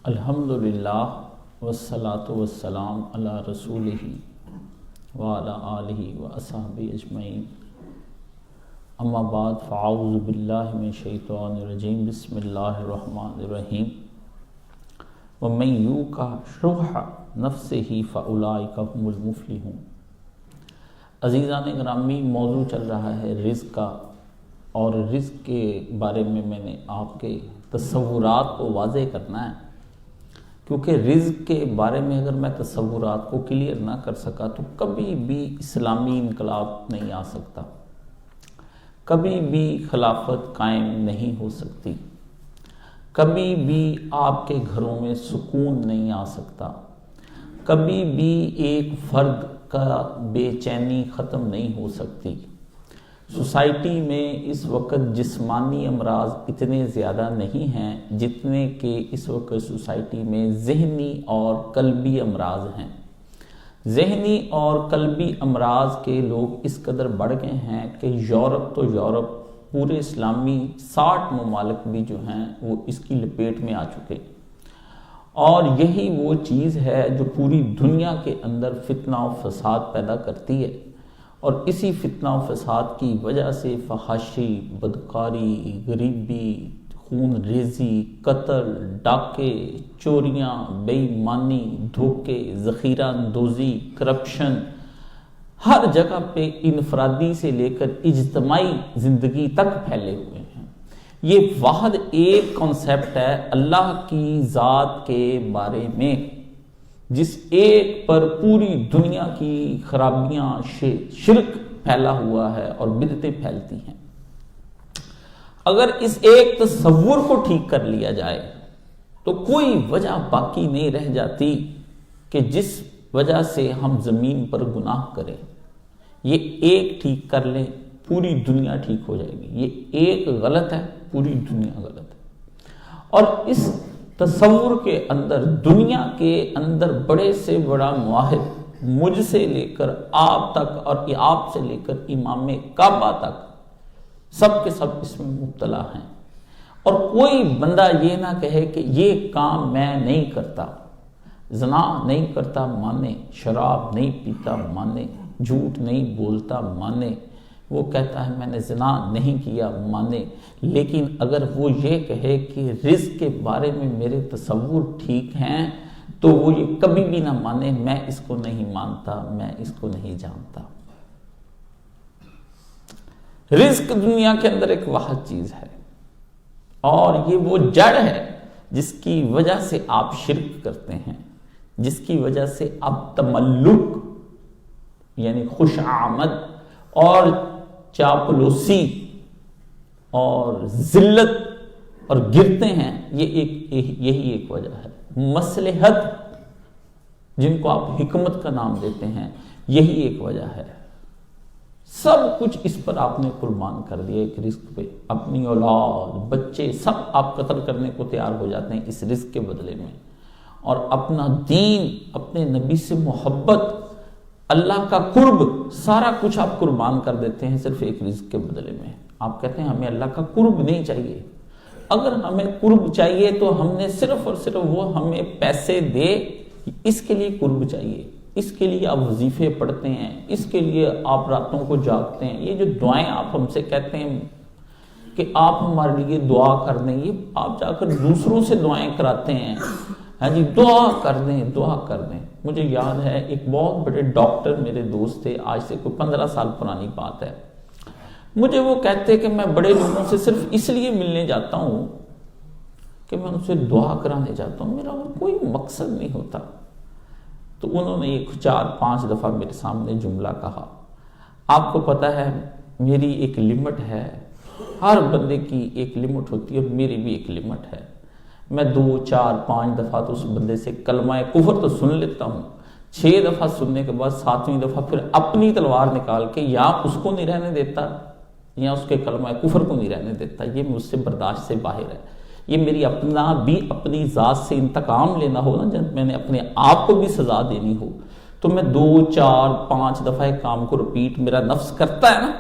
الحمدللہ والصلاة والسلام علی رسولہ وعلی آلہ واصحابہ اجمعین، اما بعد فاعوذ باللہ من الشیطان الرجیم، بسم اللہ الرحمن الرحیم۔ ومن یوق شح نفسہ فاولئک هم المفلحون۔ عزیزان گرامی، موضوع چل رہا ہے رزق کا، اور رزق کے بارے میں نے آپ کے تصورات کو واضح کرنا ہے، کیونکہ رزق کے بارے میں اگر میں تصورات کو کلیئر نہ کر سکا تو کبھی بھی اسلامی انقلاب نہیں آ سکتا، کبھی بھی خلافت قائم نہیں ہو سکتی، کبھی بھی آپ کے گھروں میں سکون نہیں آ سکتا، کبھی بھی ایک فرد کا بے چینی ختم نہیں ہو سکتی۔ سوسائٹی میں اس وقت جسمانی امراض اتنے زیادہ نہیں ہیں جتنے کہ اس وقت سوسائٹی میں ذہنی اور قلبی امراض ہیں۔ ذہنی اور قلبی امراض کے لوگ اس قدر بڑھ گئے ہیں کہ یورپ تو یورپ، پورے اسلامی 60 ممالک بھی جو ہیں وہ اس کی لپیٹ میں آ چکے، اور یہی وہ چیز ہے جو پوری دنیا کے اندر فتنہ و فساد پیدا کرتی ہے، اور اسی فتنہ و فساد کی وجہ سے فحاشی، بدکاری، غریبی، خون ریزی، قتل، ڈاکے، چوریاں، بے ایمانی، دھوکے، ذخیرہ اندوزی، کرپشن، ہر جگہ پہ انفرادی سے لے کر اجتماعی زندگی تک پھیلے ہوئے ہیں۔ یہ واحد ایک کنسیپٹ ہے اللہ کی ذات کے بارے میں، جس ایک پر پوری دنیا کی خرابیاں، شرک پھیلا ہوا ہے اور بدعتیں پھیلتی ہیں۔ اگر اس ایک تصور کو ٹھیک کر لیا جائے تو کوئی وجہ باقی نہیں رہ جاتی کہ جس وجہ سے ہم زمین پر گناہ کریں۔ یہ ایک ٹھیک کر لیں، پوری دنیا ٹھیک ہو جائے گی۔ یہ ایک غلط ہے، پوری دنیا غلط ہے۔ اور اس تصور کے اندر، دنیا کے اندر بڑے سے بڑا معاہد، مجھ سے لے کر آپ تک اور آپ سے لے کر امام کعبہ تک، سب کے سب اس میں مبتلا ہیں۔ اور کوئی بندہ یہ نہ کہے کہ یہ کام میں نہیں کرتا، زنا نہیں کرتا مانے، شراب نہیں پیتا مانے، جھوٹ نہیں بولتا مانے، وہ کہتا ہے میں نے زنا نہیں کیا مانے، لیکن اگر وہ یہ کہے کہ رزق کے بارے میں میرے تصور ٹھیک ہیں تو وہ یہ کبھی بھی نہ مانے، میں اس کو نہیں مانتا، میں اس کو نہیں جانتا۔ رزق دنیا کے اندر ایک واحد چیز ہے، اور یہ وہ جڑ ہے جس کی وجہ سے آپ شرک کرتے ہیں، جس کی وجہ سے آپ تملک یعنی خوش آمد اور چاپلوسی اور ذلت اور گرتے ہیں۔ یہی ایک وجہ ہے۔ مصلحت، جن کو آپ حکمت کا نام دیتے ہیں، یہی ایک وجہ ہے۔ سب کچھ اس پر آپ نے قربان کر دیا، ایک رزق پہ۔ اپنی اولاد، بچے، سب آپ قتل کرنے کو تیار ہو جاتے ہیں اس رزق کے بدلے میں، اور اپنا دین، اپنے نبی سے محبت، اللہ کا قرب، سارا کچھ آپ قربان کر دیتے ہیں صرف ایک رزق کے بدلے میں۔ آپ کہتے ہیں ہمیں اللہ کا قرب نہیں چاہیے۔ اگر ہمیں قرب چاہیے تو ہم نے صرف اور صرف وہ ہمیں پیسے دے، اس کے لیے قرب چاہیے، اس کے لیے آپ وظیفے پڑھتے ہیں، اس کے لیے آپ راتوں کو جاگتے ہیں۔ یہ جو دعائیں آپ ہم سے کہتے ہیں کہ آپ ہمارے لیے دعا کر دیں، یہ آپ جا کر دوسروں سے دعائیں کراتے ہیں۔ ہاں جی، دعا کر دیں، دعا کر دیں۔ مجھے یاد ہے ایک بہت بڑے ڈاکٹر میرے دوست تھے، آج سے کوئی 15 سال پرانی بات ہے۔ مجھے وہ کہتے کہ میں بڑے لوگوں سے صرف اس لیے ملنے جاتا ہوں کہ میں ان سے دعا کرانے جاتا ہوں، میرا اور کوئی مقصد نہیں ہوتا۔ تو انہوں نے ایک 4-5 دفعہ میرے سامنے جملہ کہا، آپ کو پتہ ہے میری ایک لمٹ ہے، ہر بندے کی ایک لمٹ ہوتی ہے، اور میری بھی ایک لمٹ ہے۔ میں 2-4-5 دفعہ تو اس بندے سے کلمہ کفر تو سن لیتا ہوں، 6 دفعہ سننے کے بعد 7ویں دفعہ پھر اپنی تلوار نکال کے یا اس کو نہیں رہنے دیتا یا اس کے کلمہ کفر کو نہیں رہنے دیتا۔ یہ مجھ سے برداشت سے باہر ہے۔ یہ میری اپنی ذات سے انتقام لینا ہو نا، جب میں نے اپنے آپ کو بھی سزا دینی ہو، تو میں 2-4-5 دفعہ ایک کام کو رپیٹ میرا نفس کرتا ہے نا،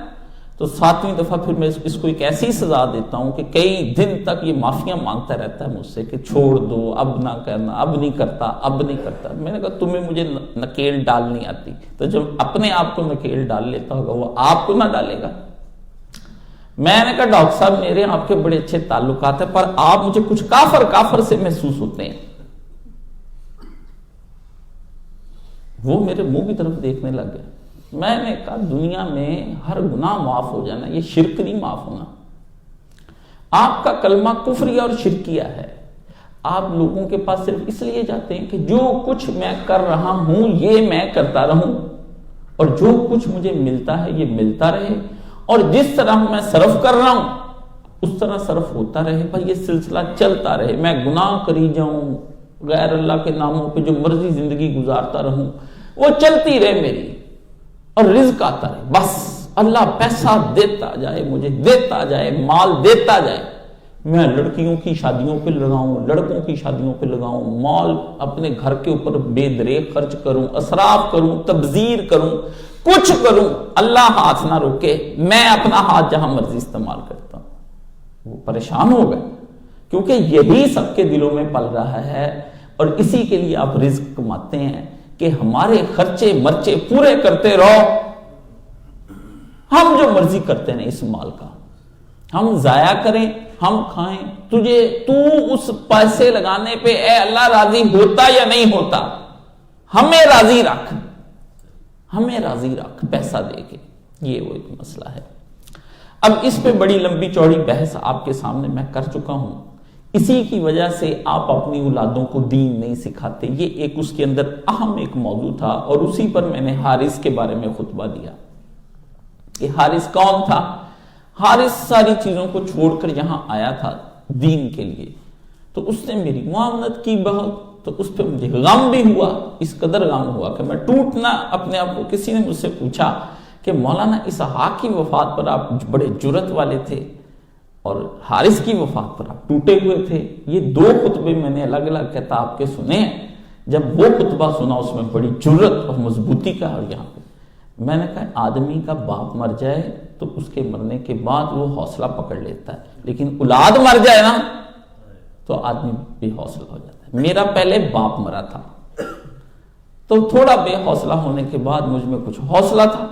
تو 7ویں دفعہ پھر میں اس کو ایک ایسی سزا دیتا ہوں کہ کئی دن تک یہ معافیاں مانگتا رہتا ہے مجھ سے کہ چھوڑ دو، اب نہ کرنا، اب نہیں کرتا، اب نہیں کرتا۔ میں نے کہا تمہیں مجھے نکیل ڈالنی آتی، تو جب اپنے آپ کو نکیل ڈال لیتا ہوگا وہ آپ کو نہ ڈالے گا۔ میں نے کہا ڈاکٹر صاحب میرے آپ کے بڑے اچھے تعلقات ہیں، پر آپ مجھے کچھ کافر سے محسوس ہوتے ہیں۔ وہ میرے منہ کی طرف دیکھنے لگ گئے۔ میں نے کہا دنیا میں ہر گناہ معاف ہو جانا، یہ شرک نہیں معاف ہونا۔ آپ کا کلمہ کفریہ اور شرکیہ ہے، آپ لوگوں کے پاس صرف اس لیے جاتے ہیں کہ جو کچھ میں کر رہا ہوں یہ میں کرتا رہوں، اور جو کچھ مجھے ملتا ہے یہ ملتا رہے، اور جس طرح میں صرف کر رہا ہوں اس طرح صرف ہوتا رہے، پر یہ سلسلہ چلتا رہے، میں گناہ کری جاؤں، غیر اللہ کے ناموں پہ جو مرضی زندگی گزارتا رہوں، وہ چلتی رہے میری، اور رزق آتا رہے، بس اللہ پیسہ دیتا جائے، مجھے دیتا جائے، مال دیتا جائے، میں لڑکیوں کی شادیوں پہ لگاؤں، لڑکوں کی شادیوں پہ لگاؤں، مال اپنے گھر کے اوپر بے دریغ خرچ کروں، اسراف کروں، تبذیر کروں، کچھ کروں، اللہ ہاتھ نہ روکے، میں اپنا ہاتھ جہاں مرضی استعمال کرتا ہوں۔ وہ پریشان ہو گئے، کیونکہ یہی سب کے دلوں میں پل رہا ہے، اور اسی کے لیے آپ رزق کماتے ہیں کہ ہمارے خرچے مرچے پورے کرتے رہو، ہم جو مرضی کرتے ہیں اس مال کا، ہم ضائع کریں، ہم کھائیں، تو اس پیسے لگانے پہ اے اللہ راضی ہوتا یا نہیں ہوتا، ہمیں راضی رکھ، ہمیں راضی رکھ پیسہ دے کے۔ یہ وہ ایک مسئلہ ہے۔ اب اس پہ بڑی لمبی چوڑی بحث آپ کے سامنے میں کر چکا ہوں، اسی کی وجہ سے آپ اپنی اولادوں کو دین نہیں سکھاتے، یہ ایک اس کے اندر اہم ایک موضوع تھا، اور اسی پر میں نے حارث کے بارے میں خطبہ دیا کہ حارث کون تھا۔ حارث ساری چیزوں کو چھوڑ کر یہاں آیا تھا دین کے لیے، تو اس نے میری معاونت کی بہت، تو اس پہ مجھے غم بھی ہوا، اس قدر غم ہوا کہ میں ٹوٹنا اپنے آپ کو۔ کسی نے مجھ سے پوچھا کہ مولانا اسحاق کی وفات پر آپ بڑے جرأت والے تھے، اور حارث کی وفات پر آپ ٹوٹے ہوئے تھے۔ یہ 2 خطبے میں نے الگ الگ کتاب کے سنے ہیں، جب وہ خطبہ سنا اس میں بڑی جرأت اور مضبوطی کا، اور یہاں پہ میں نے کہا آدمی کا باپ مر جائے تو اس کے مرنے کے بعد وہ حوصلہ پکڑ لیتا ہے، لیکن اولاد مر جائے نا تو آدمی بے حوصلہ ہو جاتا ہے۔ میرا پہلے باپ مرا تھا تو تھوڑا بے حوصلہ ہونے کے بعد مجھ میں کچھ حوصلہ تھا،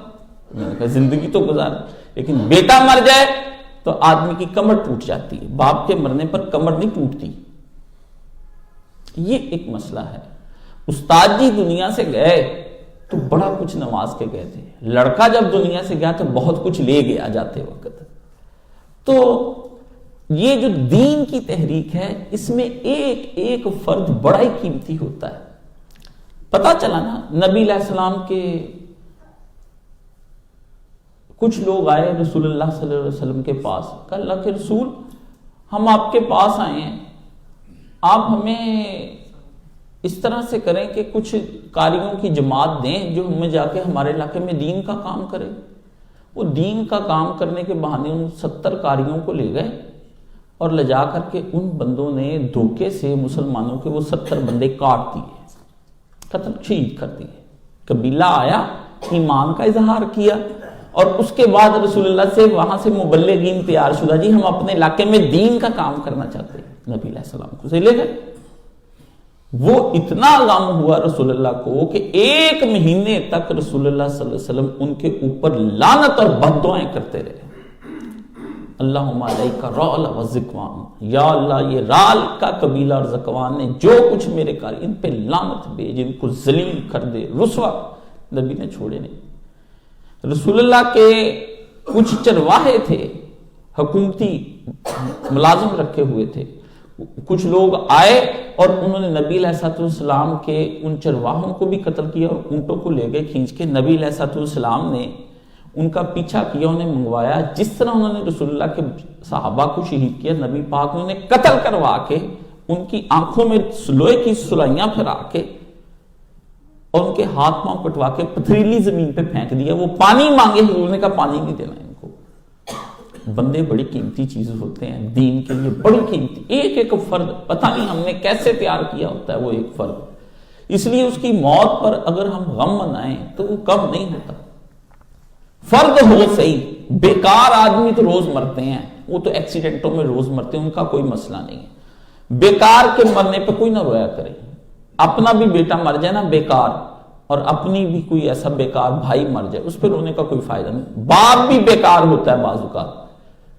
میں نے کہا زندگی تو گزار، لیکن بیٹا مر جائے تو آدمی کی کمر ٹوٹ جاتی ہے، باپ کے مرنے پر کمر نہیں ٹوٹتی۔ یہ ایک مسئلہ ہے۔ استاد جی دنیا سے گئے تو بڑا کچھ نواز کے گئے تھے، لڑکا جب دنیا سے گیا تو بہت کچھ لے گیا جاتے وقت۔ تو یہ جو دین کی تحریک ہے اس میں ایک ایک فرد بڑا ہی قیمتی ہوتا ہے۔ پتہ چلا نا نبی علیہ السلام کے کچھ لوگ آئے رسول اللہ صلی اللہ علیہ وسلم کے پاس، کہا اللہ کے رسول ہم آپ کے پاس آئے ہیں، آپ ہمیں اس طرح سے کریں کہ کچھ قاریوں کی جماعت دیں جو ہمیں جا کے ہمارے علاقے میں دین کا کام کرے۔ وہ دین کا کام کرنے کے بہانے ان 70 قاریوں کو لے گئے، اور لے جا کر کے ان بندوں نے دھوکے سے مسلمانوں کے وہ 70 بندے کاٹ دیے، قتل شہید کر دیے۔ قبیلہ آیا، ایمان کا اظہار کیا، اور اس کے بعد رسول اللہ سے وہاں سے مبلغین تیار شدہ، جی ہم اپنے علاقے میں دین کا کام کرنا چاہتے ہیں، نبی علیہ السلام کو سے لے گئے۔ وہ اتنا غم ہوا رسول اللہ کو کہ 1 مہینے تک رسول اللہ صلی اللہ علیہ وسلم ان کے اوپر لعنت اور بد دعائیں کرتے رہے۔ اللہم علیک رعل و ذکوان، یا اللہ یہ رعل کا قبیلہ اور ذکوان نے جو کچھ میرے کار، ان پہ لعنت بھیج، ان کو ذلیل کر دے، رسوا۔ نبی نے چھوڑے نہیں۔ رسول اللہ کے کچھ چرواہے تھے، حکومتی ملازم رکھے ہوئے تھے، کچھ لوگ آئے اور انہوں نے نبی علیہ السلام کے ان چرواہوں کو بھی قتل کیا، اور اونٹوں کو لے گئے کھینچ کے۔ نبی علیہ السلام نے ان کا پیچھا کیا، انہیں منگوایا، جس طرح انہوں نے رسول اللہ کے صحابہ کو شہید کیا، نبی پاک نے انہیں قتل کروا کے ان کی آنکھوں میں لوہے کی سلائیاں پھرا کے اور ان کے ہاتھ پاؤں کٹوا کے پتھریلی زمین پہ پھینک دیا۔ وہ پانی مانگے، حضور نے کہا پانی نہیں دینا ان کو۔ بندے بڑی قیمتی چیز ہوتے ہیں، دین کے لیے بڑی قیمتی، ایک ایک فرد پتہ نہیں ہم نے کیسے تیار کیا ہوتا ہے وہ ایک فرد۔ اس لیے اس کی موت پر اگر ہم غم منائیں تو وہ کم نہیں ہوتا۔ فرد ہو صحیح، بیکار آدمی تو روز مرتے ہیں، وہ تو ایکسیڈنٹوں میں روز مرتے ہیں، ان کا کوئی مسئلہ نہیں ہے۔ بیکار کے مرنے پہ کوئی نہ رویا کرے، اپنا بھی بیٹا مر جائے نا بیکار، اور اپنی بھی کوئی ایسا بیکار بھائی مر جائے، اس پہ رونے کا کوئی فائدہ نہیں۔ باپ بھی بیکار ہوتا ہے بعض اوقات،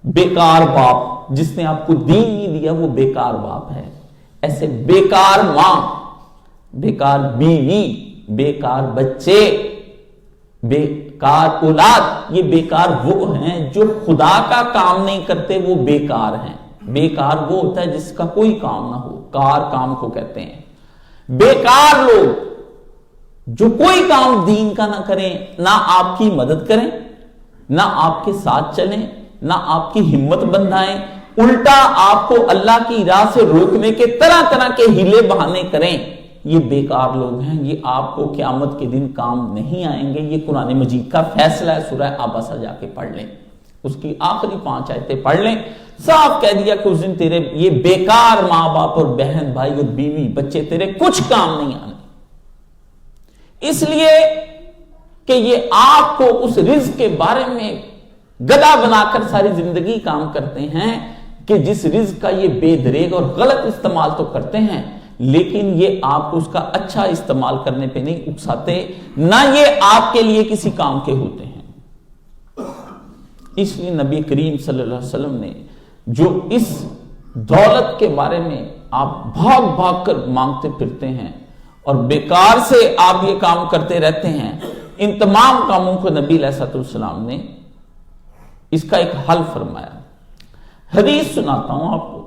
بیکار باپ جس نے آپ کو دین نہیں دیا وہ بیکار باپ ہے۔ ایسے بیکار ماں، بیکار بیوی، بیکار بچے، بیکار اولاد، یہ بیکار وہ ہیں جو خدا کا کام نہیں کرتے، وہ بیکار ہیں۔ بیکار وہ ہوتا ہے جس کا کوئی کام نہ ہو، کار کام کو کہتے ہیں۔ بیکار لوگ جو کوئی کام دین کا نہ کریں، نہ آپ کی مدد کریں، نہ آپ کے ساتھ چلیں، نہ آپ کی ہمت بندھائیں، الٹا آپ کو اللہ کی راہ سے روکنے کے طرح طرح کے ہیلے بہانے کریں، یہ بیکار لوگ ہیں۔ یہ آپ کو قیامت کے دن کام نہیں آئیں گے۔ یہ قرآن مجید کا فیصلہ ہے، سورہ عبسہ جا کے پڑھ لیں، اس کی آخری 5 آیتیں پڑھ لیں، صاف کہہ دیا کہ اس دن تیرے یہ بیکار ماں باپ اور بہن بھائی اور بیوی بچے تیرے کچھ کام نہیں آنے، اس لیے کہ یہ آپ کو اس رزق کے بارے میں گدھا بنا کر ساری زندگی کام کرتے ہیں کہ جس رزق کا یہ بے دریغ اور غلط استعمال تو کرتے ہیں، لیکن یہ آپ کو اس کا اچھا استعمال کرنے پہ نہیں اکساتے، نہ یہ آپ کے لیے کسی کام کے ہوتے ہیں۔ اس لیے نبی کریم صلی اللہ علیہ وسلم نے جو اس دولت کے بارے میں آپ بھاگ بھاگ کر مانگتے پھرتے ہیں اور بیکار سے آپ یہ کام کرتے رہتے ہیں، ان تمام کاموں کو نبی علیہ السلام نے اس کا ایک حل فرمایا۔ حدیث سناتا ہوں آپ کو،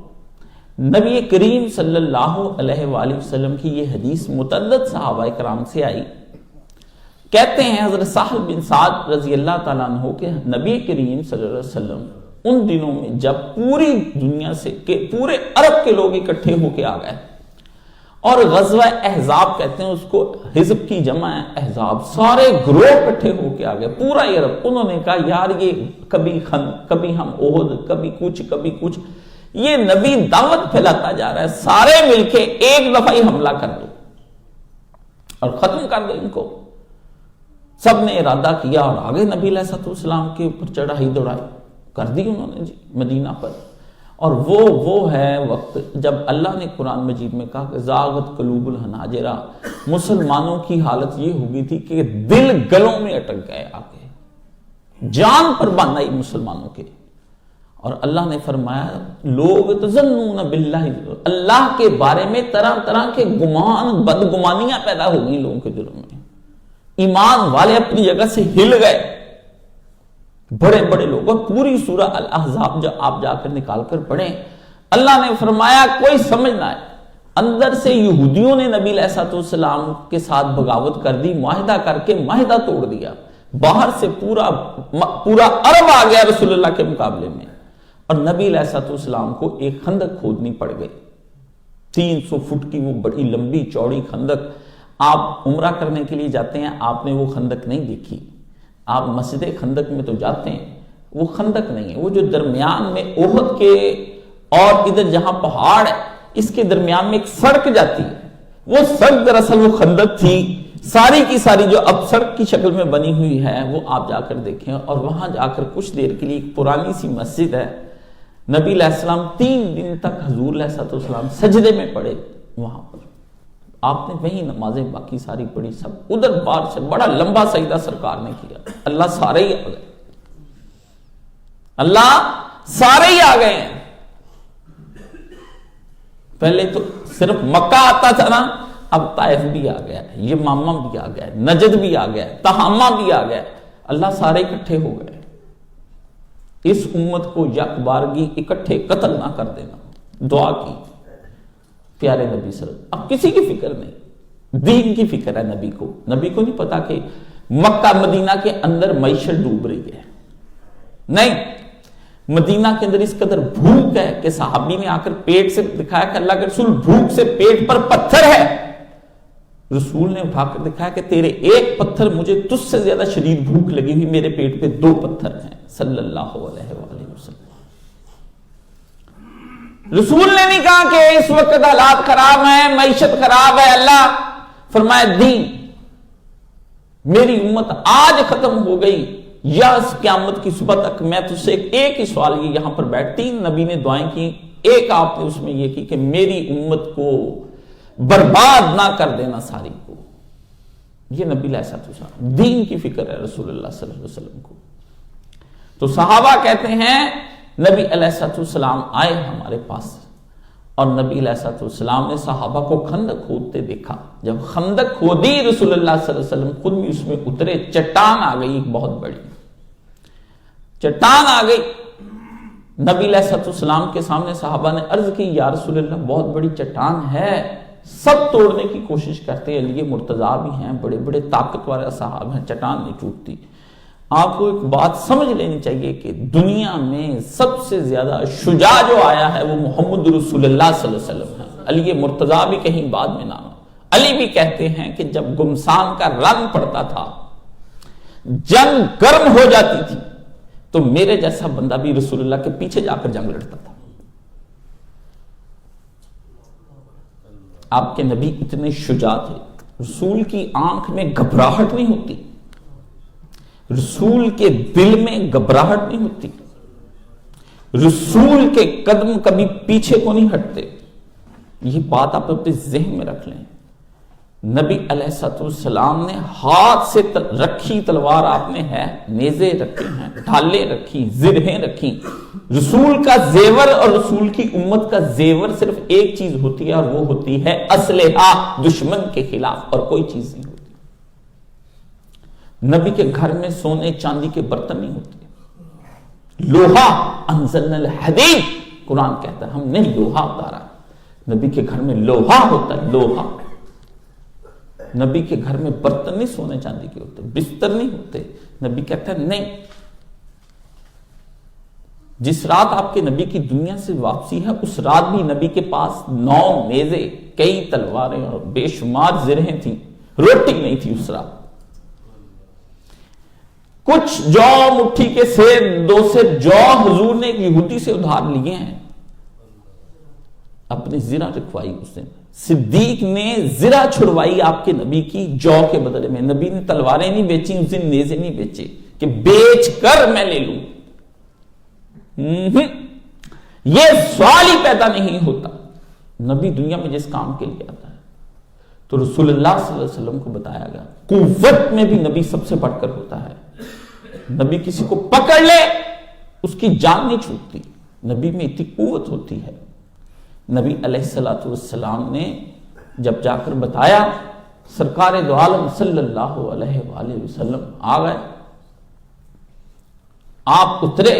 نبی کریم صلی اللہ علیہ وآلہ وسلم کی یہ حدیث متعدد صحابہ کرام سے آئی۔ کہتے ہیں حضرت سہل بن سعد رضی اللہ تعالیٰ عنہ کہ نبی کریم صلی اللہ علیہ وسلم ان دنوں میں جب پوری دنیا سے پورے عرب کے لوگ اکٹھے ہو کے آ گئے، اور غزوہ احزاب کہتے ہیں اس کو، حزب کی جمع ہے احزاب، سارے گروہ اکٹھے ہو کے آ گئے پورا عرب۔ انہوں نے کہا یار یہ کبھی ہم احد، کبھی کچھ، یہ نبی دعوت پھیلاتا جا رہا ہے، سارے مل کے ایک دفعہ ہی حملہ کر دو اور ختم کر دو ان کو۔ سب نے ارادہ کیا اور آگے نبی علیہ السلام کے اوپر چڑھائی دوڑائی کر دی انہوں نے جی مدینہ پر۔ اور وہ ہے وقت جب اللہ نے قرآن مجید میں کہا کہ زاغت قلوب الحناجرہ، مسلمانوں کی حالت یہ ہو گئی تھی کہ دل گلوں میں اٹک گئے، آگے جان پر بن آئی مسلمانوں کے۔ اور اللہ نے فرمایا لوگ تظنون باللہ، اللہ کے بارے میں طرح طرح کے گمان، بدگمانیاں پیدا ہو گئی لوگوں کے دلوں میں، ایمان والے اپنی جگہ سے ہل گئے، بڑے بڑے لوگ۔ اور پوری سورہ الاحزاب جب آپ جا کر نکال کر پڑھیں، اللہ نے فرمایا کوئی سمجھ نہ آئے، اندر سے یہودیوں نے نبی علیہ السلام کے ساتھ بغاوت کر دی، معاہدہ کر کے معاہدہ توڑ دیا، باہر سے پورا عرب آ گیا رسول اللہ کے مقابلے میں، اور نبی علیہ السلام کو ایک خندق کھودنی پڑ گئی، 300 فٹ کی وہ بڑی لمبی چوڑی خندق۔ آپ عمرہ کرنے کے لیے جاتے ہیں، آپ نے وہ خندق نہیں دیکھی، آپ مسجد خندق میں تو جاتے ہیں، وہ خندق نہیں ہے، وہ جو درمیان میں احد کے اور ادھر جہاں پہاڑ ہے اس کے درمیان میں ایک سڑک جاتی ہے، وہ سڑک دراصل وہ خندق تھی، ساری کی ساری جو اب سڑک کی شکل میں بنی ہوئی ہے وہ آپ جا کر دیکھیں۔ اور وہاں جا کر کچھ دیر کے لیے ایک پرانی سی مسجد ہے، نبی علیہ السلام 3 دن تک حضور علیہ السلام سجدے میں پڑے وہاں پر، آپ نے وہی نمازیں باقی ساری پڑھی، سب ادھر بار سے بڑا لمبا سجدہ سرکار نے کیا۔ اللہ سارے ہی آ گئے، اللہ سارے ہی آ گئے ہیں۔ پہلے تو صرف مکہ آتا تھا نا، اب طائف بھی آ گیا ہے، یہ ماما بھی آ گیا ہے، نجد بھی آ گیا ہے، تہامہ بھی آ گیا ہے، اللہ سارے اکٹھے ہو گئے۔ اس امت کو یک بارگی اکٹھے قتل نہ کر دینا، دعا کی پیارے نبی صلی اللہ علیہ وسلم۔ اب کسی کی فکر نہیں، دین کی فکر ہے نبی کو نہیں پتا کہ مکہ مدینہ کے اندر معیشت ڈوب رہی ہے، نہیں، مدینہ کے اندر اس قدر بھوک ہے کہ صحابی نے آ کر پیٹ سے دکھایا کہ اللہ کے رسول بھوک سے پیٹ پر پتھر ہے، رسول نے اٹھا کر دکھایا کہ تیرے ایک پتھر مجھے تجھ سے زیادہ شدید بھوک لگی ہوئی، میرے پیٹ پہ 2 پتھر ہیں، صلی اللہ علیہ وآلہ وسلم۔ رسول نے نہیں کہا کہ اس وقت حالات خراب ہیں، معیشت خراب ہے، اللہ فرمایا دین میری امت آج ختم ہو گئی یا قیامت کی صبح تک میں تجھ سے ایک ہی سوال یہ یہاں پر بیٹھ، 3 نبی نے دعائیں کی، ایک آپ نے اس میں یہ کی کہ میری امت کو برباد نہ کر دینا ساری کو. یہ نبی علیہ السلام دین کی فکر ہے رسول اللہ صلی اللہ علیہ وسلم کو. تو صحابہ کہتے ہیں نبی علیہ السلام آئے ہمارے پاس، اور نبی علیہ السلام نے صحابہ کو خندق کھودتے دیکھا. جب خندق کھودی رسول اللہ صلی اللہ علیہ وسلم خود بھی اس میں اترے، چٹان آ گئی، ایک بہت بڑی چٹان آ گئی. نبی علیہ السلام کے سامنے صحابہ نے عرض کی یا رسول اللہ بہت بڑی چٹان ہے، سب توڑنے کی کوشش کرتے ہیں، علی مرتضیٰ بھی ہیں، بڑے بڑے طاقتور صحابہ ہیں، چٹان نہیں ٹوٹتی. آپ کو ایک بات سمجھ لینی چاہیے کہ دنیا میں سب سے زیادہ شجاع جو آیا ہے وہ محمد رسول اللہ صلی اللہ علیہ وسلم ہے. علی مرتضیٰ بھی کہیں بعد میں نام. علی بھی کہتے ہیں کہ جب گمسان کا رنگ پڑتا تھا، جنگ گرم ہو جاتی تھی، تو میرے جیسا بندہ بھی رسول اللہ کے پیچھے جا کر جنگ لڑتا تھا. آپ کے نبی اتنے شجاع تھے. رسول کی آنکھ میں گھبراہٹ نہیں ہوتی، رسول کے دل میں گھبراہٹ نہیں ہوتی، رسول کے قدم کبھی پیچھے کو نہیں ہٹتے. یہ بات آپ اپنے ذہن میں رکھ لیں. نبی علیہ السلام نے ہاتھ سے رکھی تلوار آپ نے ہے، نیزے رکھے ہیں، ڈھالیں رکھی، زرہیں رکھی. رسول کا زیور اور رسول کی امت کا زیور صرف ایک چیز ہوتی ہے، اور وہ ہوتی ہے اسلحہ دشمن کے خلاف، اور کوئی چیز نہیں ہوتی. نبی کے گھر میں سونے چاندی کے برتن نہیں ہوتے. لوہا انزلنا الحدید، قرآن کہتا ہے ہم نے لوہا اتارا. نبی کے گھر میں لوہا ہوتا ہے، لوہا. نبی کے گھر میں برتن نہیں سونے چاندی کے ہوتے، بستر نہیں ہوتے. نبی کہتا ہے نہیں. جس رات آپ کے نبی کی دنیا سے واپسی ہے، اس رات بھی نبی کے پاس 9 نیزے، کئی تلواریں اور بے شمار زرہیں تھیں. روٹی نہیں تھی اس رات. کچھ جو مٹھی کے سیر 2 سے جو حضور نے ایک یہودی سے ادھار لیے ہیں، اپنی زرہ رکھوائی اس نے. صدیق نے زرہ چھڑوائی آپ کے نبی کی جو کے بدلے میں. نبی نے تلواریں نہیں بیچی اس دن، نیزے نہیں بیچے کہ بیچ کر میں لے لوں. یہ سوال ہی پیدا نہیں ہوتا. نبی دنیا میں جس کام کے لیے آتا ہے تو رسول اللہ صلی اللہ علیہ وسلم کو بتایا گیا قوت میں بھی نبی سب سے بڑھ کر ہوتا ہے. نبی کسی کو پکڑ لے اس کی جان نہیں چھوٹتی. نبی میں اتنی قوت ہوتی ہے. نبی علیہ السلام نے جب جا کر بتایا، سرکار دو عالم صلی اللہ علیہ وآلہ وسلم آ گئے. آپ اترے،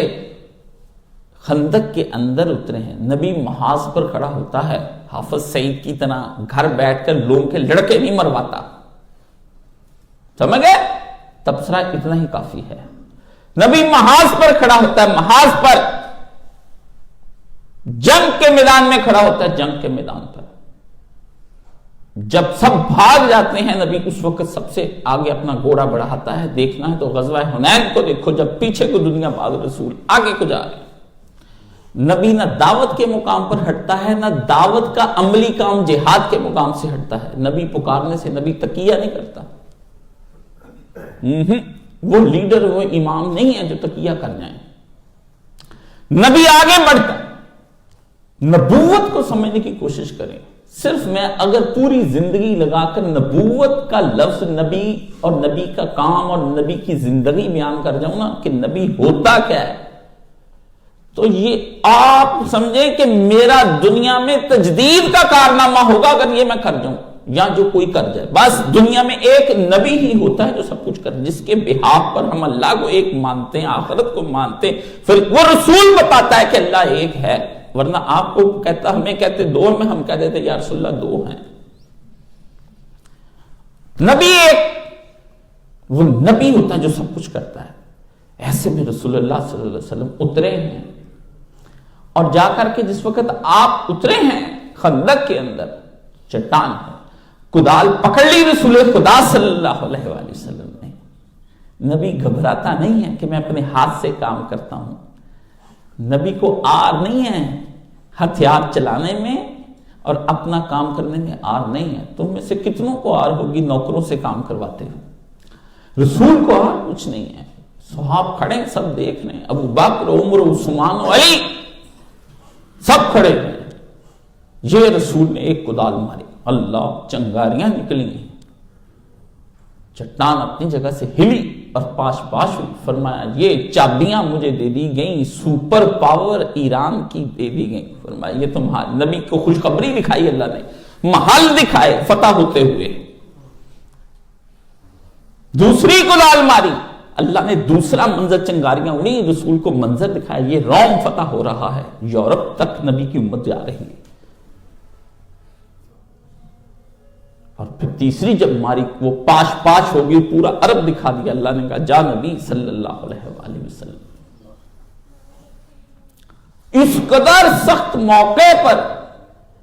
خندق کے اندر اترے ہیں. نبی محاذ پر کھڑا ہوتا ہے، حافظ سعید کی طرح گھر بیٹھ کر لوگوں کے لڑکے نہیں مرواتا. سمجھ گئے؟ تبصرہ اتنا ہی کافی ہے. نبی محاذ پر کھڑا ہوتا ہے، محاذ پر جنگ کے میدان میں کھڑا ہوتا ہے. جنگ کے میدان پر جب سب بھاگ جاتے ہیں، نبی اس وقت سب سے آگے اپنا گھوڑا بڑھاتا ہے. دیکھنا ہے تو غزوہ حنین کو دیکھو، جب پیچھے کو دنیا بھاگ، رسول آگے کو جا رہے. نبی نہ دعوت کے مقام پر ہٹتا ہے، نہ دعوت کا عملی کام جہاد کے مقام سے ہٹتا ہے. نبی پکارنے سے نبی تقیہ نہیں کرتا. وہ لیڈر، وہ امام نہیں ہے جو تقیہ کر جائیں. نبی آگے بڑھتا. نبوت کو سمجھنے کی کوشش کریں. صرف میں اگر پوری زندگی لگا کر نبوت کا لفظ، نبی اور نبی کا کام اور نبی کی زندگی بیان کر جاؤں نا کہ نبی ہوتا کیا ہے، تو یہ آپ سمجھیں کہ میرا دنیا میں تجدید کا کارنامہ ہوگا اگر یہ میں کر جاؤں یا جو کوئی کر جائے. بس دنیا میں ایک نبی ہی ہوتا ہے جو سب کچھ کر، جس کے بہاف پر ہم اللہ کو ایک مانتے ہیں، آخرت کو مانتے ہیں. پھر وہ رسول بتاتا ہے کہ اللہ ایک ہے. ورنہ آپ کو کہتا، ہمیں کہتے 2 میں، ہم کہہ دیتے یا رسول اللہ 2 ہیں. نبی ایک، وہ نبی ہوتا ہے جو سب کچھ کرتا ہے. ایسے میں رسول اللہ صلی اللہ علیہ وسلم اترے ہیں، اور جا کر کے جس وقت آپ اترے ہیں خندق کے اندر، چٹان ہے. کدال پکڑ لی رسول خدا صلی اللہ علیہ وآلہ وسلم نے. نبی گھبراتا نہیں ہے کہ میں اپنے ہاتھ سے کام کرتا ہوں. نبی کو آر نہیں ہے ہتھیار چلانے میں اور اپنا کام کرنے میں آر نہیں ہے. تم میں سے کتنوں کو آر ہوگی نوکروں سے کام کرواتے ہو. رسول کو آر کچھ نہیں ہے. صحاب کھڑے ہیں، سب دیکھ رہے ہیں، ابو بکر، عمر، عثمان و علی سب کھڑے ہیں. یہ رسول نے ایک کدال ماری، اللہ، چنگاریاں نکلی ہیں، چٹان اپنی جگہ سے ہلی اور پاش پاش ہوئی. فرمایا یہ چابیاں مجھے دے دی گئیں، سپر پاور ایران کی دے دی گئیں. فرمایا یہ تمہارے نبی کو خوشخبری دکھائی، اللہ نے محل دکھائے فتح ہوتے ہوئے. دوسری کدال ماری، اللہ نے دوسرا منظر، چنگاریاں اڑی، رسول کو منظر دکھایا، یہ روم فتح ہو رہا ہے، یورپ تک نبی کی امت جا رہی ہے. اور پھر تیسری جب ماری، وہ پاش پاش ہو گئی، پورا عرب دکھا دیا. اللہ نے کہا جا نبی صلی اللہ علیہ وآلہ وسلم. اس قدر سخت موقع پر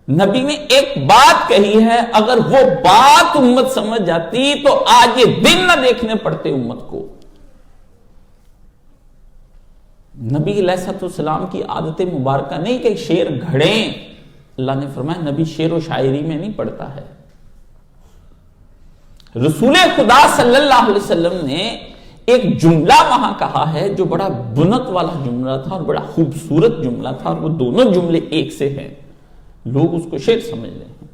نبی نے ایک بات کہی ہے، اگر وہ بات امت سمجھ جاتی تو آج یہ دن نہ دیکھنے پڑتے امت کو. نبی علیہ السلام کی عادت مبارکہ نہیں کہ شعر گھڑیں. اللہ نے فرمایا نبی شعر و شاعری میں نہیں پڑتا ہے. رسول خدا صلی اللہ علیہ وسلم نے ایک جملہ وہاں کہا ہے جو بڑا بنت والا جملہ تھا اور بڑا خوبصورت جملہ تھا، اور وہ دونوں جملے ایک سے ہیں، لوگ اس کو شعر سمجھ رہے ہیں.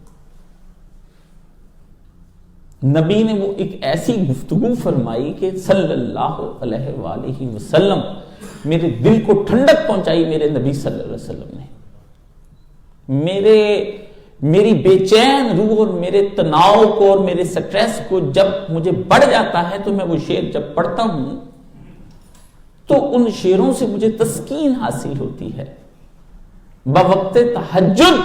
نبی نے وہ ایک ایسی گفتگو فرمائی کہ صلی اللہ علیہ وآلہ وسلم میرے دل کو ٹھنڈک پہنچائی. میرے نبی صلی اللہ علیہ وسلم نے میری بے چین روح اور میرے تناؤ کو اور میرے سٹریس کو جب مجھے بڑھ جاتا ہے تو میں وہ شعر جب پڑھتا ہوں تو ان شعروں سے مجھے تسکین حاصل ہوتی ہے. بوقت تہجد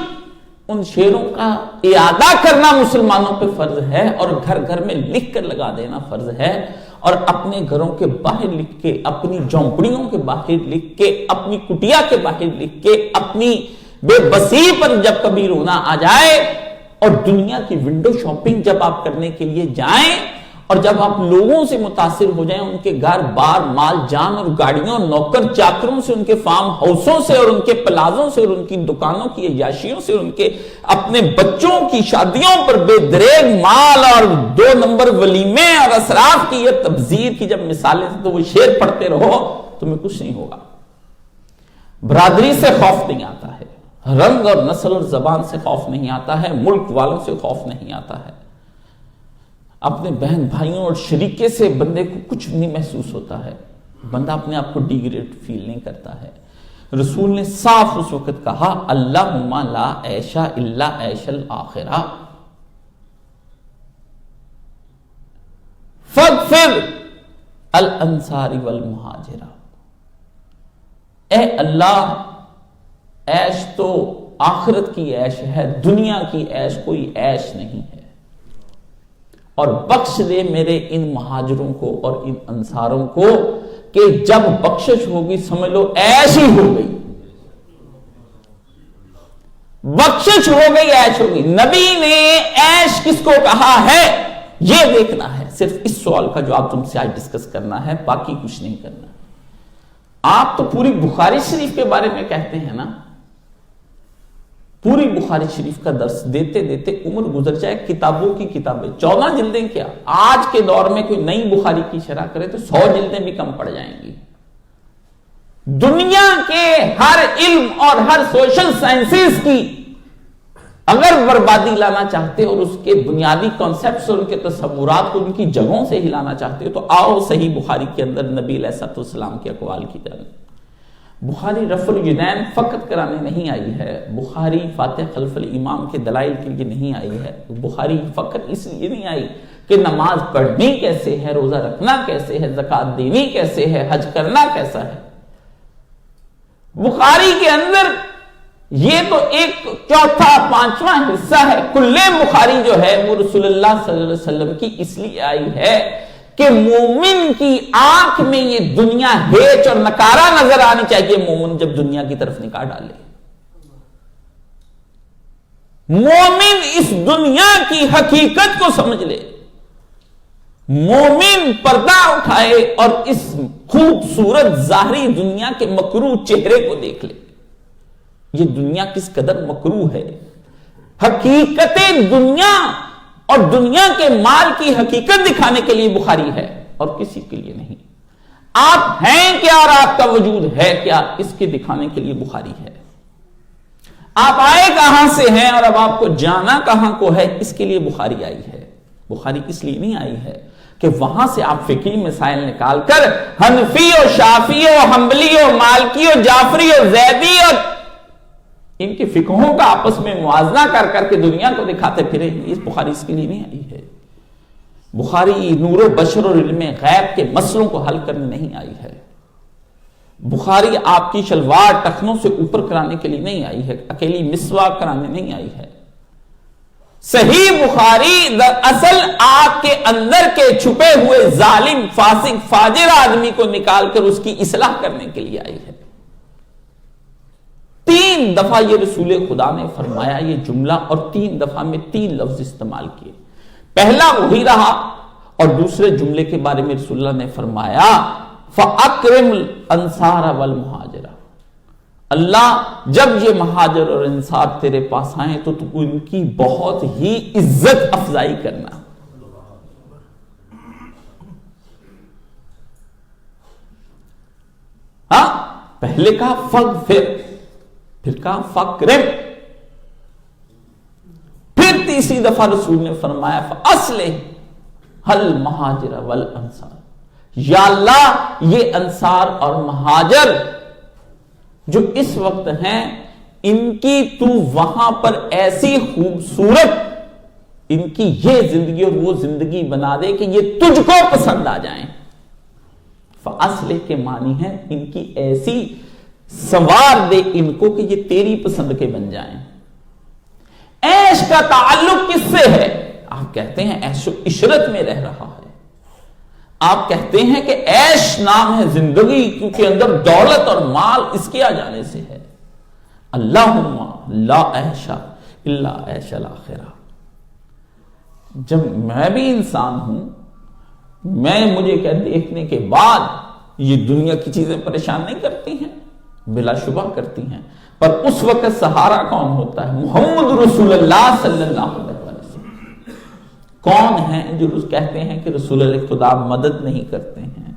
ان شعروں کا اعادہ کرنا مسلمانوں پہ فرض ہے، اور گھر گھر میں لکھ کر لگا دینا فرض ہے، اور اپنے گھروں کے باہر لکھ کے، اپنی جھونپڑیوں کے باہر لکھ کے، اپنی کٹیا کے باہر لکھ کے، اپنی بے بسی پر جب کبھی رونا آ جائے، اور دنیا کی ونڈو شاپنگ جب آپ کرنے کے لیے جائیں، اور جب آپ لوگوں سے متاثر ہو جائیں، ان کے گھر بار مال جان اور گاڑیوں، نوکر چاکروں سے، ان کے فارم ہاؤسوں سے اور ان کے پلازوں سے اور ان کی دکانوں کی عیاشیوں سے، ان کے اپنے بچوں کی شادیوں پر بے دریغ مال اور 2 نمبر ولیمے اور اسراف کی یہ تبذیر کی جب مثالیں تھیں، تو وہ شعر پڑھتے رہو تمہیں کچھ نہیں ہوگا. برادری سے خوف نہیں آتا ہے، رنگ اور نسل اور زبان سے خوف نہیں آتا ہے، ملک والوں سے خوف نہیں آتا ہے، اپنے بہن بھائیوں اور شریکے سے بندے کو کچھ نہیں محسوس ہوتا ہے، بندہ اپنے آپ کو ڈیگریڈ فیل نہیں کرتا ہے. رسول نے صاف اس وقت کہا اللہم لا عیش الا عیش الآخرہ فاغفر الانصار والمہاجرہ. اے اللہ، عیش تو آخرت کی عیش ہے، دنیا کی عیش کوئی عیش نہیں ہے، اور بخش دے میرے ان مہاجروں کو اور ان انصاروں کو کہ جب بخشش ہوگی سمجھ لو عیش ہی ہو گئی، بخشش ہو گئی، عیش ہو گئی. نبی نے عیش کس کو کہا ہے یہ دیکھنا ہے، صرف اس سوال کا جواب تم سے آج ڈسکس کرنا ہے، باقی کچھ نہیں کرنا. آپ تو پوری بخاری شریف کے بارے میں کہتے ہیں نا، پوری بخاری شریف کا درس دیتے دیتے عمر گزر جائے. کتابوں کی کتابیں 14 جلدیں کیا، آج کے دور میں کوئی نئی بخاری کی شرح کرے تو 100 جلدیں بھی کم پڑ جائیں گی. دنیا کے ہر علم اور ہر سوشل سائنسز کی اگر بربادی لانا چاہتے اور اس کے بنیادی کانسیپٹس اور ان کے تصورات کو ان کی جگہوں سے ہلانا چاہتے ہو تو آؤ صحیح بخاری کے اندر نبی علیہ السلام کے اقوال کی جانب. بخاری رفع الیدین فقط کرانے نہیں آئی ہے، بخاری فاتح خلف الامام کے دلائل کے لیے نہیں آئی ہے. بخاری فقط اس لیے نہیں آئی کہ نماز پڑھنی کیسے ہے، روزہ رکھنا کیسے ہے، زکوٰۃ دینی کیسے ہے، حج کرنا کیسا ہے. بخاری کے اندر یہ تو ایک چوتھا پانچواں حصہ ہے. کل بخاری جو ہے وہ رسول اللہ صلی اللہ علیہ وسلم کی اس لیے آئی ہے کہ مومن کی آنکھ میں یہ دنیا ہیچ اور نکارہ نظر آنی چاہیے. مومن جب دنیا کی طرف نکاح ڈالے، مومن اس دنیا کی حقیقت کو سمجھ لے، مومن پردہ اٹھائے اور اس خوبصورت ظاہری دنیا کے مکروہ چہرے کو دیکھ لے. یہ دنیا کس قدر مکروہ ہے. حقیقت دنیا اور دنیا کے مال کی حقیقت دکھانے کے لیے بخاری ہے اور کسی کے لیے نہیں. آپ ہیں کیا اور آپ کا وجود ہے کیا، اس کے دکھانے کے لیے بخاری ہے۔ آپ آئے کہاں سے ہیں اور اب آپ کو جانا کہاں کو ہے، اس کے لیے بخاری آئی ہے۔ بخاری اس لیے نہیں آئی ہے کہ وہاں سے آپ فقہی مسائل نکال کر حنفی و شافعی و حنبلی و مالکی و جعفری و زیدی اور ان کی فقہوں کا آپس میں موازنہ کر کر کے دنیا کو دکھاتے پھرے، اس بخاری اس کے لیے نہیں آئی ہے۔ بخاری نور و بشر اور علم غیب کے مسئلوں کو حل کرنے نہیں آئی ہے۔ بخاری آپ کی شلوار ٹخنوں سے اوپر کرانے کے لیے نہیں آئی ہے، اکیلی مسواک کرانے نہیں آئی ہے۔ صحیح بخاری دراصل آپ کے اندر کے چھپے ہوئے ظالم فاسق فاجر آدمی کو نکال کر اس کی اصلاح کرنے کے لیے آئی ہے۔ 3 دفعہ یہ رسول خدا نے فرمایا یہ جملہ، اور 3 دفعہ میں 3 لفظ استعمال کیے۔ پہلا وہی رہا، اور دوسرے جملے کے بارے میں رسول اللہ نے فرمایا فَأَكْرِمُ الْأَنصَارَ وَالْمُهَاجِرَ، اللہ جب یہ مہاجر اور انصار تیرے پاس آئیں تو تو ان کی بہت ہی عزت افزائی کرنا۔ ہاں، پہلے کہا فَغْفِرْ، پھر کہا فَأَكْرِمْ، پھر تیسری دفعہ رسول نے فرمایا فَأَصْلِحْ الْمَهَاجِرَ وَالْأَنصَارَ، یا اللہ یہ انصار اور مہاجر جو اس وقت ہیں ان کی تو وہاں پر ایسی خوبصورت ان کی یہ زندگی اور وہ زندگی بنا دے کہ یہ تجھ کو پسند آ جائیں۔ فاصلے کے معنی ہے ان کی ایسی سوار دے ان کو کہ یہ تیری پسند کے بن جائیں۔ عیش کا تعلق کس سے ہے؟ آپ کہتے ہیں عیش و عشرت میں رہ رہا ہے، آپ کہتے ہیں کہ عیش نام ہے زندگی کیونکہ اندر دولت اور مال اس کے آ جانے سے ہے۔ اللہم لا عیش الا عیش الاخرہ۔ جب میں بھی انسان ہوں، مجھے کیا دیکھنے کے بعد یہ دنیا کی چیزیں پریشان نہیں کرتی ہیں، بلا شبہ کرتی ہیں، پر اس وقت سہارا کون ہوتا ہے؟ محمد رسول اللہ صلی اللہ علیہ وسلم۔ کون ہیں جو کہتے ہیں کہ رسول اللہ خدا مدد نہیں کرتے ہیں؟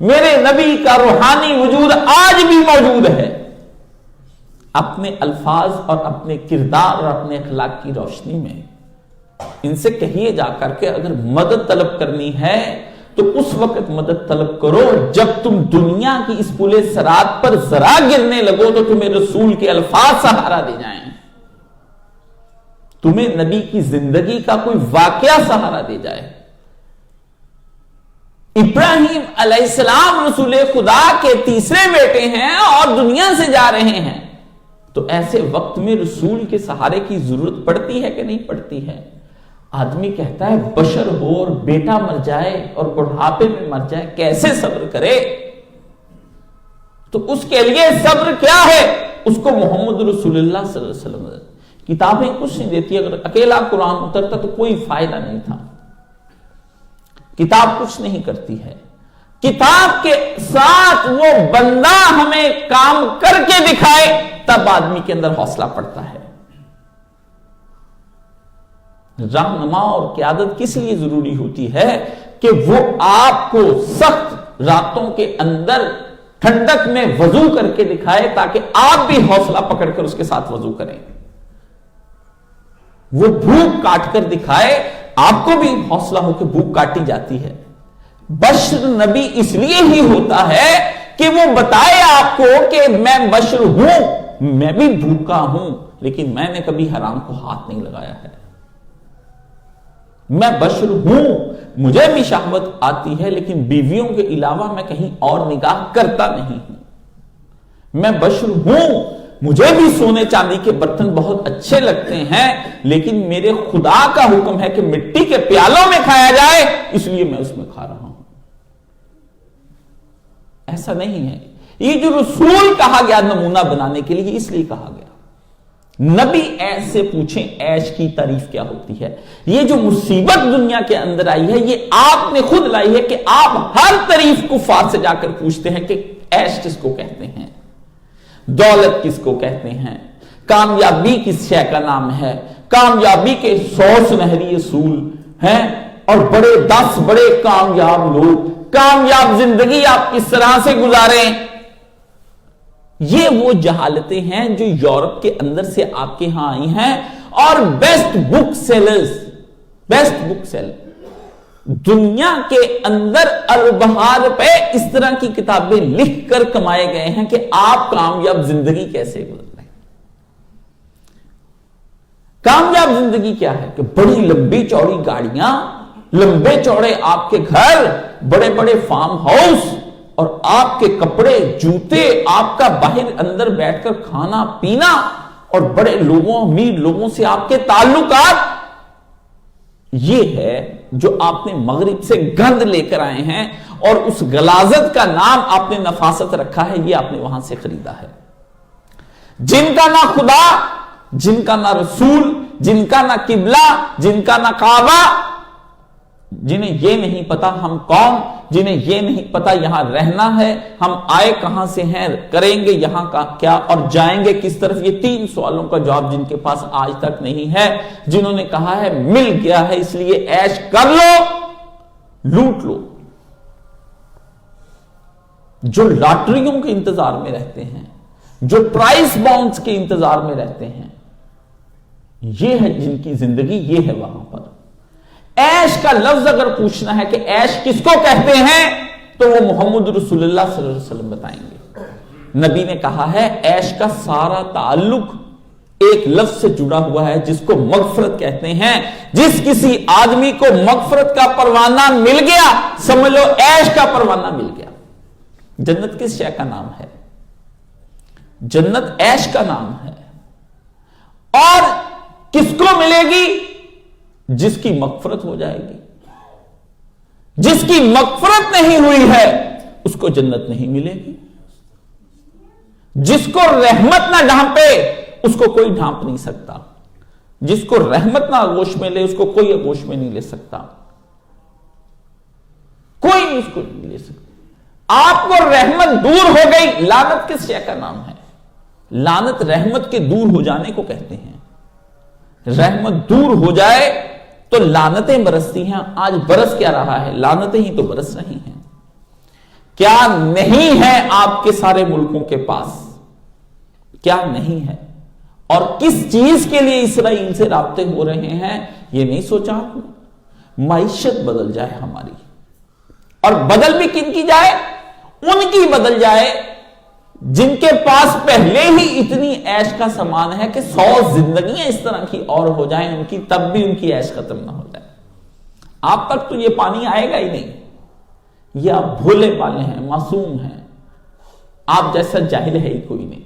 میرے نبی کا روحانی وجود آج بھی موجود ہے، اپنے الفاظ اور اپنے کردار اور اپنے اخلاق کی روشنی میں۔ ان سے کہیے جا کر کے اگر مدد طلب کرنی ہے تو اس وقت مدد طلب کرو جب تم دنیا کی اس پلے صراط پر ذرا گرنے لگو تو تمہیں رسول کے الفاظ سہارا دے جائیں، تمہیں نبی کی زندگی کا کوئی واقعہ سہارا دے جائے۔ ابراہیم علیہ السلام رسول خدا کے تیسرے بیٹے ہیں اور دنیا سے جا رہے ہیں، تو ایسے وقت میں رسول کے سہارے کی ضرورت پڑتی ہے کہ نہیں پڑتی ہے؟ آدمی کہتا ہے بشر ہو اور بیٹا مر جائے اور بڑھاپے میں مر جائے، کیسے صبر کرے؟ تو اس کے لیے صبر کیا ہے؟ اس کو محمد رسول اللہ صلی اللہ علیہ وسلم کتابیں کچھ نہیں دیتی، اگر اکیلا قرآن اترتا تو کوئی فائدہ نہیں تھا۔ کتاب کچھ نہیں کرتی ہے، کتاب کے ساتھ وہ بندہ ہمیں کام کر کے دکھائے تب آدمی کے اندر حوصلہ پڑتا ہے۔ رہنما اور قیادت کس لیے ضروری ہوتی ہے؟ کہ وہ آپ کو سخت راتوں کے اندر ٹھنڈک میں وضو کر کے دکھائے تاکہ آپ بھی حوصلہ پکڑ کر اس کے ساتھ وضو کریں۔ وہ بھوک کاٹ کر دکھائے، آپ کو بھی حوصلہ ہو کہ بھوک کاٹی جاتی ہے۔ بشر نبی اس لیے ہی ہوتا ہے کہ وہ بتائے آپ کو کہ میں بشر ہوں، میں بھی بھوکا ہوں، لیکن میں نے کبھی حرام کو ہاتھ نہیں لگایا ہے۔ میں بشر ہوں، مجھے بھی شہوت آتی ہے، لیکن بیویوں کے علاوہ میں کہیں اور نگاہ کرتا نہیں ہوں۔ میں بشر ہوں، مجھے بھی سونے چاندی کے برتن بہت اچھے لگتے ہیں، لیکن میرے خدا کا حکم ہے کہ مٹی کے پیالوں میں کھایا جائے، اس لیے میں اس میں کھا رہا ہوں۔ ایسا نہیں ہے، یہ جو رسول کہا گیا نمونہ بنانے کے لیے اس لیے کہا گیا۔ نبی عیش سے پوچھیں عیش کی تعریف کیا ہوتی ہے۔ یہ جو مصیبت دنیا کے اندر آئی ہے یہ آپ نے خود لائی ہے کہ آپ ہر تعریف کفار سے جا کر پوچھتے ہیں کہ عیش کس کو کہتے ہیں، دولت کس کو کہتے ہیں، کامیابی کس شے کا نام ہے۔ کامیابی کے 100 سنہری اصول ہیں اور 10 بڑے کامیاب لوگ کامیاب زندگی آپ کس طرح سے گزاریں. یہ وہ جہالتیں ہیں جو یورپ کے اندر سے آپ کے ہاں آئی ہیں. اور بیسٹ بک سیلرز، بیسٹ بک سیلر دنیا کے اندر اربہ روپے اس طرح کی کتابیں لکھ کر کمائے گئے ہیں کہ آپ کامیاب زندگی کیسے گزاریں. کامیاب زندگی کیا ہے کہ بڑی لمبی چوڑی گاڑیاں، لمبے چوڑے آپ کے گھر، بڑے بڑے فارم ہاؤس، اور آپ کے کپڑے جوتے، آپ کا باہر اندر بیٹھ کر کھانا پینا، اور بڑے لوگوں، امیر لوگوں سے آپ کے تعلقات. یہ ہے جو آپ نے مغرب سے گند لے کر آئے ہیں، اور اس غلاظت کا نام آپ نے نفاست رکھا ہے. یہ آپ نے وہاں سے خریدا ہے. جن کا نہ خدا، جن کا نہ رسول، جن کا نہ قبلہ، جن کا نہ کعبہ، جنہیں یہ نہیں پتا ہم کون، جنہیں یہ نہیں پتا یہاں رہنا ہے، ہم آئے کہاں سے ہیں، کریں گے یہاں کا کیا، اور جائیں گے کس طرف. یہ 3 سوالوں کا جواب جن کے پاس آج تک نہیں ہے. جنہوں نے کہا ہے مل گیا ہے اس لیے عیش کر لو، لوٹ لو. جو لاٹریوں کے انتظار میں رہتے ہیں، جو پرائز بانڈز کے انتظار میں رہتے ہیں، یہ ہے جن کی زندگی یہ ہے. وہاں پر عیش کا لفظ اگر پوچھنا ہے کہ عیش کس کو کہتے ہیں تو وہ محمد رسول اللہ صلی اللہ علیہ وسلم بتائیں گے. نبی نے کہا ہے عیش کا سارا تعلق ایک لفظ سے جڑا ہوا ہے جس کو مغفرت کہتے ہیں. جس کسی آدمی کو مغفرت کا پروانہ مل گیا، سمجھ لو عیش کا پروانہ مل گیا. جنت کس شے کا نام ہے؟ جنت عیش کا نام ہے. اور کس کو ملے گی؟ جس کی مغفرت ہو جائے گی. جس کی مغفرت نہیں ہوئی ہے اس کو جنت نہیں ملے گی. جس کو رحمت نہ ڈھانپے اس کو کوئی ڈھانپ نہیں سکتا. جس کو رحمت نہ آغوش میں لے اس کو کوئی آغوش میں نہیں لے سکتا. کوئی نہیں اس کو نہیں لے سکتا. آپ کو رحمت دور ہو گئی، لعنت کس شے کا نام ہے؟ لعنت رحمت کے دور ہو جانے کو کہتے ہیں. رحمت دور ہو جائے تو لعنتیں برستی ہیں. آج برس کیا رہا ہے؟ لعنتیں ہی تو برس رہی ہیں. کیا نہیں ہے آپ کے سارے ملکوں کے پاس؟ کیا نہیں ہے؟ اور کس چیز کے لیے اسرائیل سے رابطے ہو رہے ہیں یہ نہیں سوچا آپ نے؟ معیشت بدل جائے ہماری، اور بدل بھی کن کی جائے؟ ان کی بدل جائے جن کے پاس پہلے ہی اتنی عیش کا سامان ہے کہ 100 زندگیاں اس طرح کی اور ہو جائیں ان کی، تب بھی ان کی عیش ختم نہ ہو جائے. آپ تک تو یہ پانی آئے گا ہی نہیں. یہ آپ بھولے پالے ہیں، معصوم ہیں. آپ جیسا جاہل ہے ہی کوئی نہیں،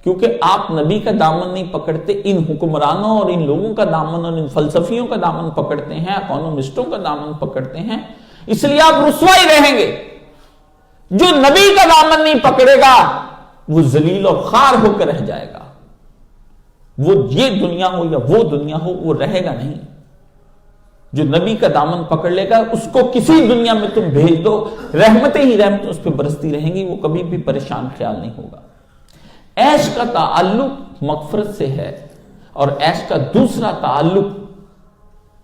کیونکہ آپ نبی کا دامن نہیں پکڑتے. ان حکمرانوں اور ان لوگوں کا دامن اور ان فلسفیوں کا دامن پکڑتے ہیں، اکانومسٹوں کا دامن پکڑتے ہیں. اس لیے آپ رسوا ہی رہیں گے. جو نبی کا دامن نہیں پکڑے گا وہ ذلیل اور خوار ہو کر رہ جائے گا. وہ یہ دنیا ہو یا وہ دنیا ہو وہ رہے گا نہیں. جو نبی کا دامن پکڑ لے گا اس کو کسی دنیا میں تم بھیج دو، رحمتیں ہی رحمتیں اس پہ برستی رہیں گی، وہ کبھی بھی پریشان خیال نہیں ہوگا. عیش کا تعلق مغفرت سے ہے. اور عیش کا دوسرا تعلق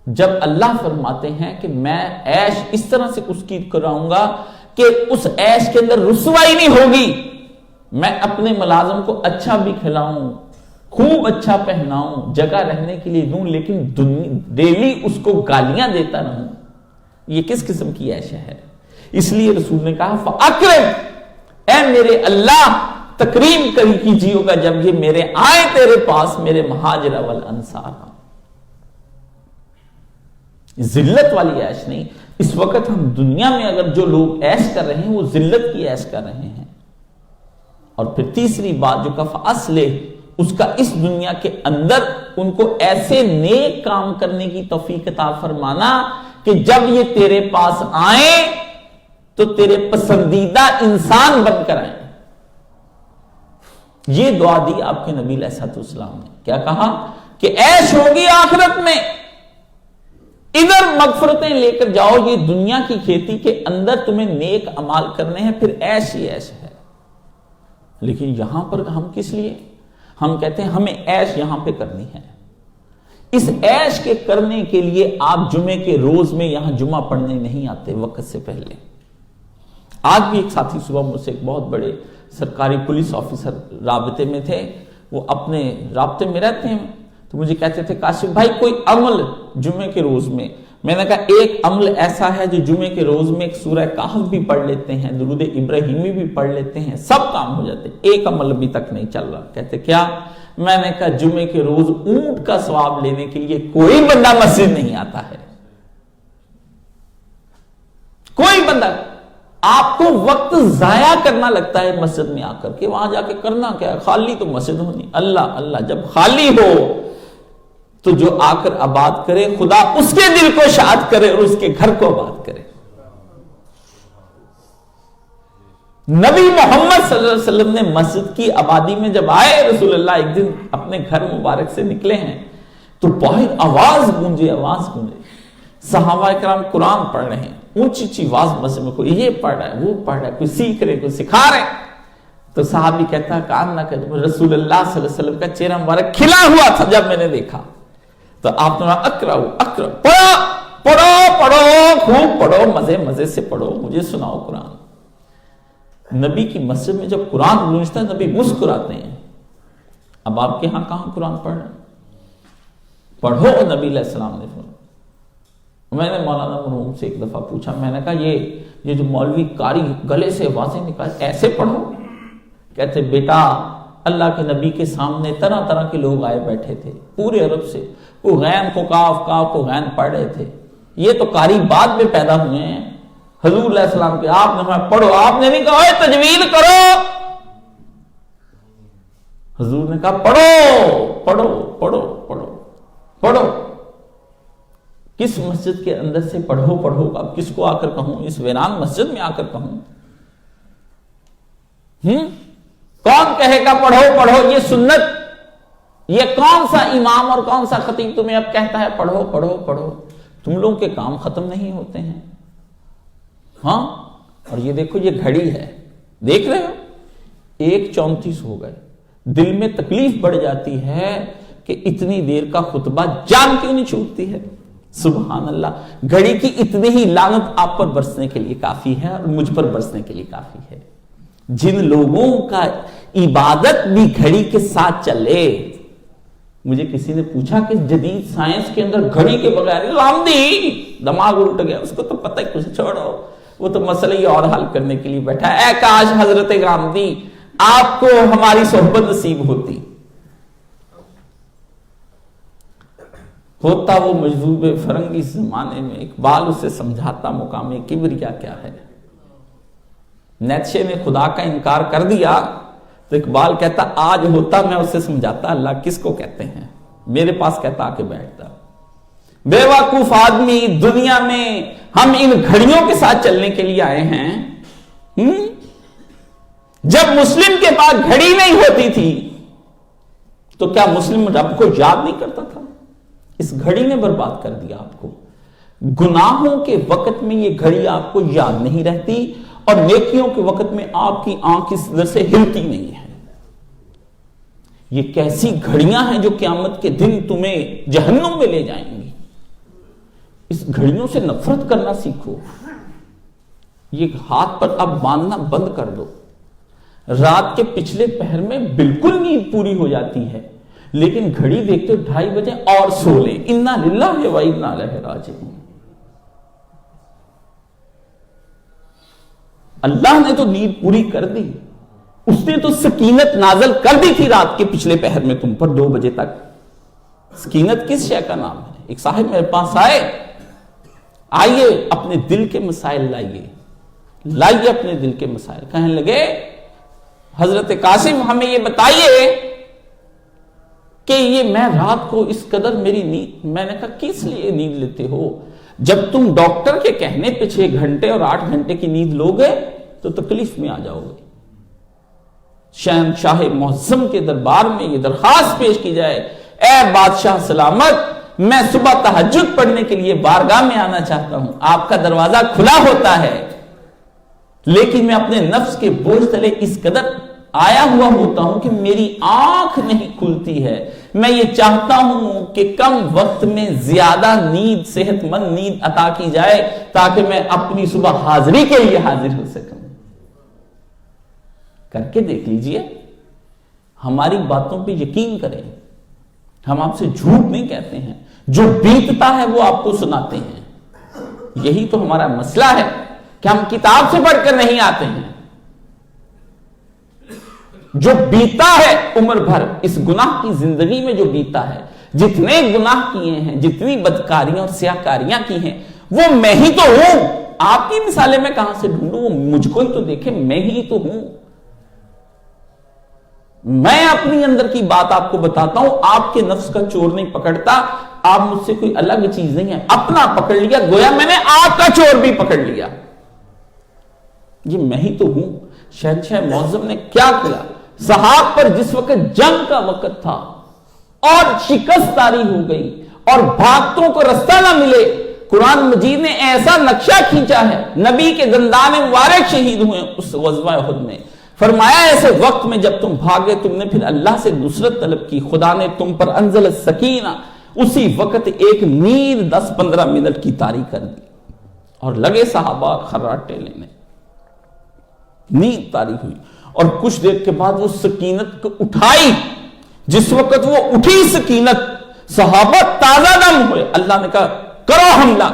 جب اللہ فرماتے ہیں کہ میں عیش اس طرح سے اس کی کراؤں گا کہ اس عیش کے اندر رسوائی نہیں ہوگی. میں اپنے ملازم کو اچھا بھی کھلاؤں، خوب اچھا پہناؤں، جگہ رہنے کے لیے دوں، لیکن ڈیلی اس کو گالیاں دیتا رہوں. یہ کس قسم کی عیش ہے؟ اس لیے رسول نے کہا فَأَكْرِمْ، اے میرے اللہ تکریم کری کیجیے گا جب یہ میرے آئے تیرے پاس، میرے مہاجر والانصار. ذلت والی عیش نہیں. اس وقت ہم دنیا میں اگر جو لوگ عیش کر رہے ہیں وہ ذلت کی عیش کر رہے ہیں. اور پھر تیسری بات جو کہا فَأَصْلِحْ، اس کا اس دنیا کے اندر ان کو ایسے نیک کام کرنے کی توفیق عطا فرمانا کہ جب یہ تیرے پاس آئیں تو تیرے پسندیدہ انسان بن کر آئیں. یہ دعا دی آپ کے نبی علیہ السلام نے. کیا کہا کہ عیش ہوگی آخرت میں، ادھر مغفرتیں لے کر جاؤ. یہ دنیا کی کھیتی کے اندر تمہیں نیک اعمال کرنے ہیں، پھر عیش ہی عیش ہے. لیکن یہاں پر ہم کس لیے؟ ہم کہتے ہیں ہمیں عیش یہاں پہ کرنی ہے. اس عیش کے کرنے کے لیے آپ جمعے کے روز میں یہاں جمعہ پڑھنے نہیں آتے وقت سے پہلے. آج بھی ایک ساتھی صبح مجھ سے ایک بہت بڑے سرکاری پولیس آفیسر رابطے میں تھے، وہ اپنے رابطے میں رہتے ہیں، تو مجھے کہتے تھے کاشف بھائی کوئی عمل جمعے کے روز میں نے کہا ایک عمل ایسا ہے جو جمعے کے روز میں ایک سورہ کہف بھی پڑھ لیتے ہیں، درود ابراہیمی بھی پڑھ لیتے ہیں، سب کام ہو جاتے، ایک عمل ابھی تک نہیں چل رہا۔ کہتے کیا؟ میں نے کہا جمعے کے روز اونٹ کا ثواب لینے کے لیے کوئی بندہ مسجد نہیں آتا ہے، کوئی بندہ۔ آپ کو وقت ضائع کرنا لگتا ہے مسجد میں آ کر کے، وہاں جا کے کرنا کیا ہے، خالی تو مسجد ہونی، اللہ اللہ، جب خالی ہو تو جو آ کر آباد کرے خدا اس کے دل کو شاد کرے اور اس کے گھر کو آباد کرے۔ نبی محمد صلی اللہ علیہ وسلم نے مسجد کی آبادی میں جب آئے، رسول اللہ ایک دن اپنے گھر مبارک سے نکلے ہیں تو باہر آواز گونجے، صحابہ اکرام قرآن پڑھ رہے ہیں، اونچی اونچی آواز مسجد میں، کوئی یہ پڑھ رہا ہے وہ پڑھ رہا ہے، کوئی سیکھ رہے کوئی سکھا رہے، تو صحابی کہتا ہے کام نہ کرے، رسول اللہ صلی اللہ علیہ وسلم کا چہرہ مبارک کھلا ہوا تھا جب میں نے دیکھا، تو آپ نے اقرأ پڑھو خوب پڑھو، مزے سے پڑھو، مجھے سناؤ قرآن۔ نبی کی مسجد میں جب قرآن گونجتا ہے نبی مسکراتے ہیں۔ اب آپ کے ہاں کہاں قرآن پڑھ رہے ہیں؟ پڑھو، نبی علیہ السلام نے فرمایا۔ میں نے مولانا مرحوم سے ایک دفعہ پوچھا، میں نے کہا یہ جو مولوی قاری گلے سے آوازیں نکال ایسے پڑھو؟ کہتے بیٹا اللہ کے نبی کے سامنے طرح طرح کے لوگ آئے بیٹھے تھے پورے عرب سے، کو غین کو کاف کو غین پڑھ رہے تھے، یہ تو قاری بعد میں پیدا ہوئے ہیں، حضور علیہ السلام کے آپ نے پڑھو، آپ نے نہیں کہا تجوید کرو، حضور نے کہا پڑھو پڑھو پڑھو پڑھو پڑھو۔ کس مسجد کے اندر سے پڑھو اب کس کو آ کر کہوں؟ اس ویران مسجد میں آ کر کہوں؟ کون کہے گا پڑھو؟ یہ سنت، یہ کون سا امام اور کون سا خطیب تمہیں اب کہتا ہے پڑھو؟ تم لوگوں کے کام ختم نہیں ہوتے ہیں۔ ہاں، اور یہ دیکھو یہ گھڑی ہے، دیکھ رہے ہو 1:34 ہو گئے، دل میں تکلیف بڑھ جاتی ہے کہ اتنی دیر کا خطبہ جان کیوں نہیں چھوٹتی ہے۔ سبحان اللہ، گھڑی کی اتنی ہی لعنت آپ پر برسنے کے لیے کافی ہے اور مجھ پر برسنے کے لیے کافی ہے۔ جن لوگوں کا عبادت بھی گھڑی کے ساتھ چلے، مجھے کسی نے پوچھا کہ جدید سائنس کے اندر گھڑی کے بغیر رامدی دماغ الٹ گیا، اس کو تو پتہ ہی کچھ، چھوڑو وہ تو مسئلہ ہی اور حل کرنے کے لیے بیٹھا ہے۔ اے کاش حضرت غامدی آپ کو ہماری صحبت نصیب ہوتی، ہوتا وہ مجذوب فرنگی زمانے میں، اقبال اسے سمجھاتا مقام کبریا کیا ہے۔ نیتشے نے خدا کا انکار کر دیا تو اقبال کہتا آج ہوتا میں اسے سمجھاتا اللہ کس کو کہتے ہیں، میرے پاس کہتا آ کے بیٹھتا۔ بے وقوف آدمی، دنیا میں ہم ان گھڑیوں کے ساتھ چلنے کے لیے آئے ہیں۔ جب مسلم کے پاس گھڑی نہیں ہوتی تھی تو کیا مسلم رب کو یاد نہیں کرتا تھا؟ اس گھڑی نے برباد کر دیا آپ کو۔ گناہوں کے وقت میں یہ گھڑی آپ کو یاد نہیں رہتی اور نیکیوں کے وقت میں آپ کی آنکھ اس طرح سے ہلتی نہیں ہے۔ یہ کیسی گھڑیاں ہیں جو قیامت کے دن تمہیں جہنم میں لے جائیں گی۔ اس گھڑیوں سے نفرت کرنا سیکھو۔ یہ ہاتھ پر اب باندھنا بند کر دو۔ رات کے پچھلے پہر میں بالکل نیند پوری ہو جاتی ہے لیکن گھڑی دیکھتے 2:30 بجے اور سو لیں، انا للہ و انا الیہ راجعون۔ اللہ نے تو نیند پوری کر دی، اس نے تو سکینت نازل کر دی تھی رات کے پچھلے پہر میں تم پر 2 بجے تک۔ سکینت کس شے کا نام ہے؟ ایک صاحب میرے پاس آئیے اپنے دل کے مسائل لائیے اپنے دل کے مسائل، کہنے لگے حضرت قاسم ہمیں یہ بتائیے کہ یہ میں رات کو اس قدر میری نیند، میں نے کہا کس لیے نیند لیتے ہو؟ جب تم ڈاکٹر کے کہنے پہ 6 گھنٹے اور 8 گھنٹے کی نیند لوگے تو تکلیف میں آ جاؤ گے۔ شہنشاہ معظم کے دربار میں یہ درخواست پیش کی جائے، اے بادشاہ سلامت، میں صبح تہجد پڑھنے کے لیے بارگاہ میں آنا چاہتا ہوں، آپ کا دروازہ کھلا ہوتا ہے لیکن میں اپنے نفس کے بوجھ تلے اس قدر آیا ہوا ہوتا ہوں کہ میری آنکھ نہیں کھلتی ہے۔ میں یہ چاہتا ہوں کہ کم وقت میں زیادہ صحت مند نیند عطا کی جائے تاکہ میں اپنی صبح حاضری کے لیے حاضر ہو سکوں۔ کر کے دیکھ لیجئے، ہماری باتوں پہ یقین کریں، ہم آپ سے جھوٹ نہیں کہتے ہیں، جو بیتتا ہے وہ آپ کو سناتے ہیں۔ یہی تو ہمارا مسئلہ ہے کہ ہم کتاب سے پڑھ کر نہیں آتے ہیں، جو بیتا ہے عمر بھر اس گناہ کی زندگی میں، جو بیتا ہے، جتنے گناہ کیے ہیں، جتنی بدکاریاں اور سیاہکاریاں کی ہیں، وہ میں ہی تو ہوں۔ آپ کی مثالیں میں کہاں سے ڈھونڈوں؟ وہ مجھ کو ہی تو دیکھیں، میں ہی تو ہوں۔ میں اپنی اندر کی بات آپ کو بتاتا ہوں، آپ کے نفس کا چور نہیں پکڑتا، آپ مجھ سے کوئی الگ چیز نہیں ہے، اپنا پکڑ لیا، گویا میں نے آپ کا چور بھی پکڑ لیا، یہ میں ہی تو ہوں۔ شہنشاہ معظم نے کیا کیا؟ صحاب پر جس وقت جنگ کا وقت تھا اور شکست طاری ہو گئی اور بھاگتوں کو رستہ نہ ملے، قرآن مجید نے ایسا نقشہ کھینچا ہے، نبی کے دندان مبارک شہید ہوئے اس غزوہ احد میں، فرمایا ایسے وقت میں جب تم بھاگے، تم نے پھر اللہ سے نصرت طلب کی، خدا نے تم پر انزل السکینہ، اسی وقت ایک نیند 10-15 منٹ کی طاری کر دی، اور لگے صحابہ خراٹے لینے، نیند طاری ہوئی، اور کچھ دیر کے بعد وہ سکینت کو اٹھائی۔ جس وقت وہ اٹھی سکینت، صحابہ تازہ دم ہوئے، اللہ نے کہا کرو حملہ،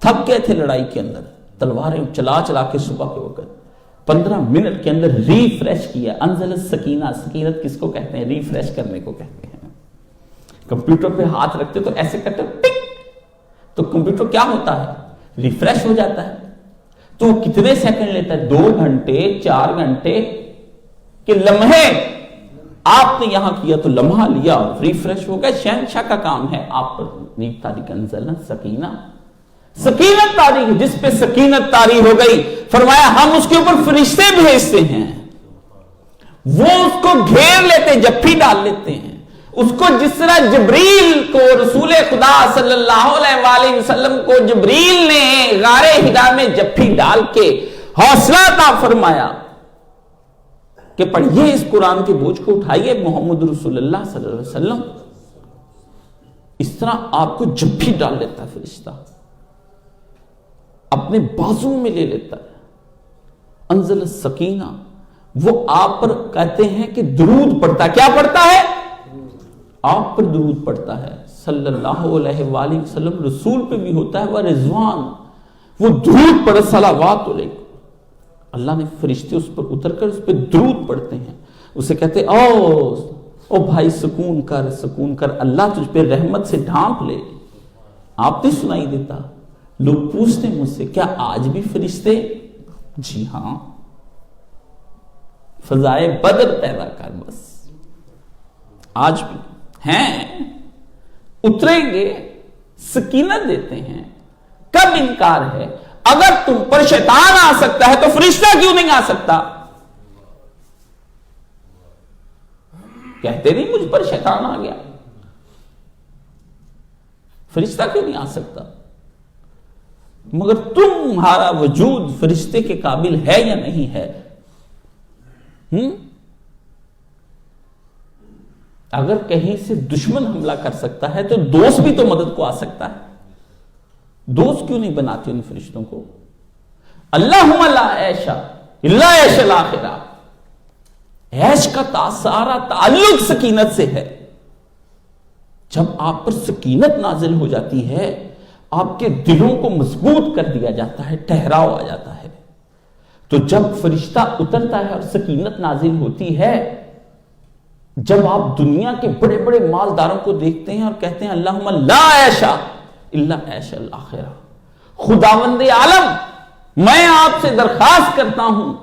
تھک گئے تھے لڑائی کے اندر، تلواریں چلا چلا کے صبح کے وقت 15 منٹ کے اندر ریفریش کیا۔ انزل السکینہ، سکینت کس کو کہتے ہیں؟ ریفریش کرنے کو کہتے ہیں۔ کمپیوٹر پہ ہاتھ رکھتے تو ایسے کرتے ٹک، تو کمپیوٹر کیا ہوتا ہے؟ ریفریش ہو جاتا ہے۔ تو وہ کتنے سیکنڈ لیتا ہے؟ 2 گھنٹے 4 گھنٹے کہ لمحے؟ آپ نے یہاں کیا تو لمحہ لیا، ریفریش ہو گئے۔ شہنشاہ کا کام ہے آپ پر نیند طاری، انزل سکینہ، سکینت طاری، جس پہ سکینت طاری ہو گئی، فرمایا ہم اس کے اوپر فرشتے بھیجتے ہیں، وہ اس کو گھیر لیتے، جپھی ڈال لیتے ہیں اس کو، جس طرح جبریل کو رسول خدا صلی اللہ علیہ وآلہ وسلم کو جبریل نے غار حرا میں جپھی ڈال کے حوصلہ عطا فرمایا کہ پڑھیے اس قرآن کے بوجھ کو، اٹھائیے محمد رسول اللہ صلی اللہ علیہ وسلم، اس طرح آپ کو جپھی ڈال لیتا ہے فرشتہ، اپنے بازو میں لے لیتا ہے۔ انزل السکینہ، وہ آپ پر کہتے ہیں کہ درود پڑھتا ہے۔ کیا پڑھتا ہے؟ آپ پر درود پڑھتا ہے صلی اللہ علیہ وآلہ وسلم، رسول پہ بھی ہوتا ہے وہ رضوان، وہ درود پڑھ صلوات علیکم، اللہ نے فرشتے اس پر اتر کر اس پہ درود پڑھتے ہیں، اسے کہتے او بھائی سکون کر، اللہ تجھ پہ رحمت سے ڈھانپ لے۔ آپ نے سنائی دیتا؟ لوگ پوچھتے مجھ سے کیا آج بھی فرشتے؟ جی ہاں، فضائے بدر پیدا کر، بس آج بھی ہیں، اتریں گے، سکینت دیتے ہیں۔ کب انکار ہے؟ اگر تم پر شیطان آ سکتا ہے تو فرشتہ کیوں نہیں آ سکتا؟ کہتے نہیں مجھ پر شیطان آ گیا، فرشتہ کیوں نہیں آ سکتا؟ مگر تمہارا وجود فرشتے کے قابل ہے یا نہیں ہے؟ اگر کہیں سے دشمن حملہ کر سکتا ہے تو دوست بھی تو مدد کو آ سکتا ہے، دوست کیوں نہیں بناتے ان فرشتوں کو؟ اللہم لا عیش الا عیش الاخرہ، عیش کا سارا تعلق سکینت سے ہے۔ جب آپ پر سکینت نازل ہو جاتی ہے، آپ کے دلوں کو مضبوط کر دیا جاتا ہے، ٹھہراؤ آ جاتا ہے۔ تو جب فرشتہ اترتا ہے اور سکینت نازل ہوتی ہے، جب آپ دنیا کے بڑے بڑے مالداروں کو دیکھتے ہیں اور کہتے ہیں اللہم لا عیش الا عیش الاخرہ، خداوند عالم میں آپ سے درخواست کرتا ہوں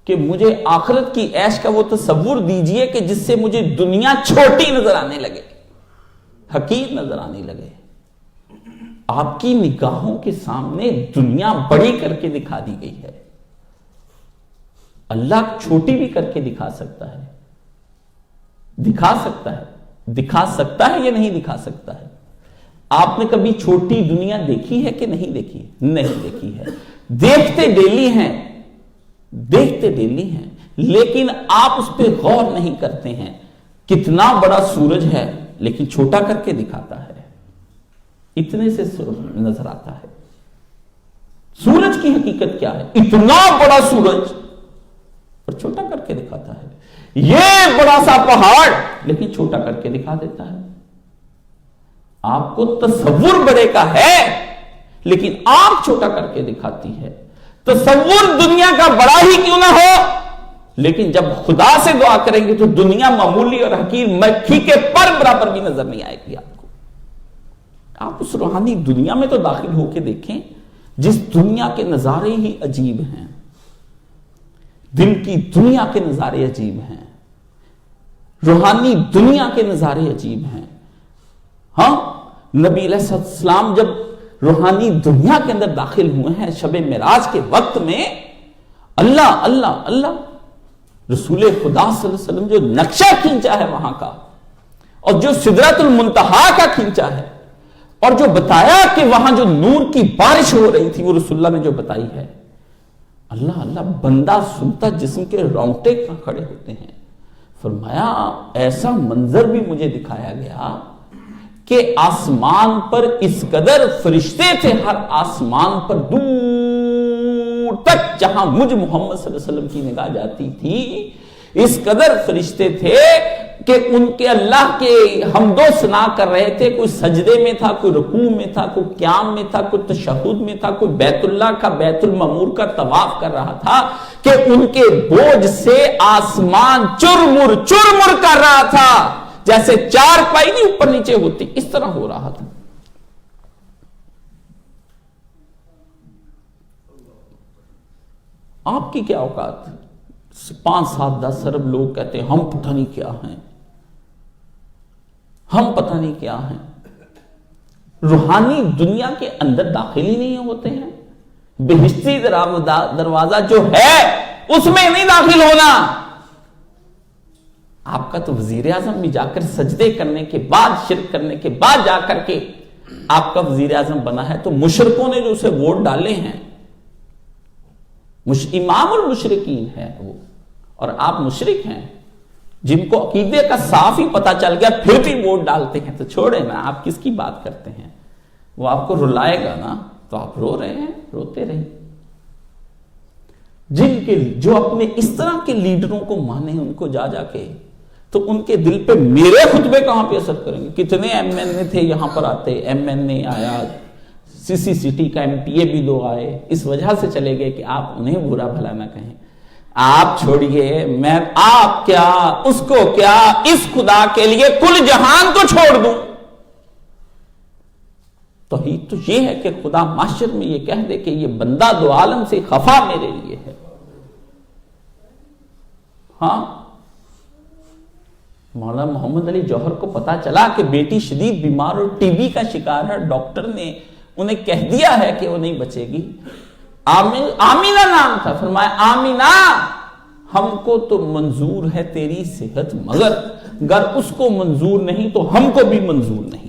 کہ مجھے آخرت کی عیش کا وہ تصور دیجئے کہ جس سے مجھے دنیا چھوٹی نظر آنے لگے، حقیر نظر آنے لگے۔ آپ کی نگاہوں کے سامنے دنیا بڑی کر کے دکھا دی گئی ہے، اللہ چھوٹی بھی کر کے دکھا سکتا ہے، دکھا سکتا ہے یا نہیں دکھا سکتا ہے؟ آپ نے کبھی چھوٹی دنیا دیکھی ہے کہ نہیں دیکھی؟ نہیں دیکھی ہے، دیکھتے ڈیلی ہیں، لیکن آپ اس پہ غور نہیں کرتے ہیں۔ کتنا بڑا سورج ہے لیکن چھوٹا کر کے دکھاتا ہے، اتنے سے نظر آتا ہے۔ سورج کی حقیقت کیا ہے؟ اتنا بڑا سورج اور چھوٹا کر کے دکھاتا ہے. یہ بڑا سا پہاڑ لیکن چھوٹا کر کے دکھا دیتا ہے. آپ کو تصور بڑے کا ہے لیکن آپ چھوٹا کر کے دکھاتی ہے. تصور دنیا کا بڑا ہی کیوں نہ ہو لیکن جب خدا سے دعا کریں گے تو دنیا معمولی اور حقیر مکھی کے پر برابر بھی نظر نہیں آئے گی آپ کو. آپ اس روحانی دنیا میں تو داخل ہو کے دیکھیں جس دنیا کے نظارے ہی عجیب ہیں. دل کی دنیا کے نظارے عجیب ہیں, روحانی دنیا کے نظارے عجیب ہیں. ہاں, نبی علیہ السلام جب روحانی دنیا کے اندر داخل ہوئے ہیں شب معراج کے وقت میں, اللہ اللہ اللہ, رسول خدا صلی اللہ علیہ وسلم جو نقشہ کھینچا ہے وہاں کا, اور جو سدرۃ المنتہا کا کھینچا ہے, اور جو بتایا کہ وہاں جو نور کی بارش ہو رہی تھی وہ رسول اللہ نے جو بتائی ہے, اللہ اللہ, بندہ سنتا جسم کے رونگٹے کھڑے ہوتے ہیں. فرمایا ایسا منظر بھی مجھے دکھایا گیا کہ آسمان پر اس قدر فرشتے تھے, ہر آسمان پر دور تک جہاں مجھ محمد صلی اللہ علیہ وسلم کی نگاہ جاتی تھی اس قدر فرشتے تھے کہ ان کے اللہ کے حمد و ثنا کر رہے تھے. کوئی سجدے میں تھا, کوئی رکوع میں تھا, کوئی قیام میں تھا, کوئی تشہد میں تھا, کوئی بیت اللہ کا بیت المعمور کا طواف کر رہا تھا کہ ان کے بوجھ سے آسمان چرمر چرمر کر رہا تھا, جیسے چار پائی نہیں اوپر نیچے ہوتی اس طرح ہو رہا تھا. آپ کی کیا اوقات؟ 5 7 10 ارب لوگ کہتے ہیں ہم پتہ نہیں کیا ہیں, ہم پتہ نہیں کیا ہیں. روحانی دنیا کے اندر داخل ہی نہیں ہوتے ہیں. بہشتی دروازہ جو ہے اس میں نہیں داخل ہونا. آپ کا تو وزیر اعظم بھی جا کر سجدے کرنے کے بعد, شرک کرنے کے بعد جا کر کے آپ کا وزیر اعظم بنا ہے, تو مشرکوں نے جو اسے ووٹ ڈالے ہیں, امام المشرکین ہے وہ, اور آپ مشرک ہیں جن کو عقیدے کا صاف ہی پتہ چل گیا پھر بھی ووٹ ڈالتے ہیں. تو چھوڑے نا, آپ کس کی بات کرتے ہیں, وہ آپ کو رلائے گا نا تو آپ رو رہے ہیں, روتے رہیں. جن کے جو اپنے اس طرح کے لیڈروں کو مانے ان کو جا جا کے, تو ان کے دل پہ میرے خطبے کہاں پہ اثر کریں گے. کتنے ایم این اے تھے یہاں پر آتے, ایم این اے آیا, سی سٹی کا ایم پی اے بھی 2 آئے, اس وجہ سے چلے گئے کہ آپ انہیں برا بھلا نہ کہیں. آپ چھوڑیے, میں آپ کیا, اس کو کیا, اس خدا کے لیے کل جہان کو چھوڑ دوں. توحید تو یہ ہے کہ خدا معاشر میں یہ کہہ دے کہ یہ بندہ 2 عالم سے خفا میرے لیے ہے. ہاں, مولانا محمد علی جوہر کو پتا چلا کہ بیٹی شدید بیمار اور ٹی بی کا شکار ہے, ڈاکٹر نے انہیں کہہ دیا ہے کہ وہ نہیں بچے گی. آمینہ نام تھا, فرمایا آمینہ ہم کو تو منظور ہے تیری صحت, مگر گر اس کو منظور نہیں تو ہم کو بھی منظور نہیں.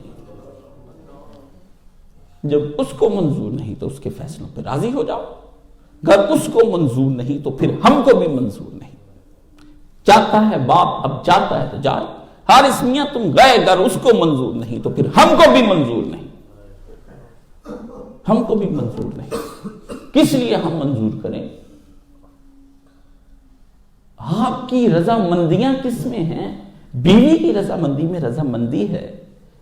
جب اس کو منظور نہیں تو اس کے فیصلوں پہ راضی ہو جاؤ, گر اس کو منظور نہیں تو پھر ہم کو بھی منظور نہیں. چاہتا ہے باپ اب جاتا ہے تو جائے, حارث میاں تم گئے, گر اس کو منظور نہیں تو پھر ہم کو بھی منظور نہیں, ہم کو بھی منظور نہیں. کس لیے ہم منظور کریں؟ آپ کی رضامندیاں کس میں ہیں؟ بیوی کی رضامندی میں رضامندی ہے,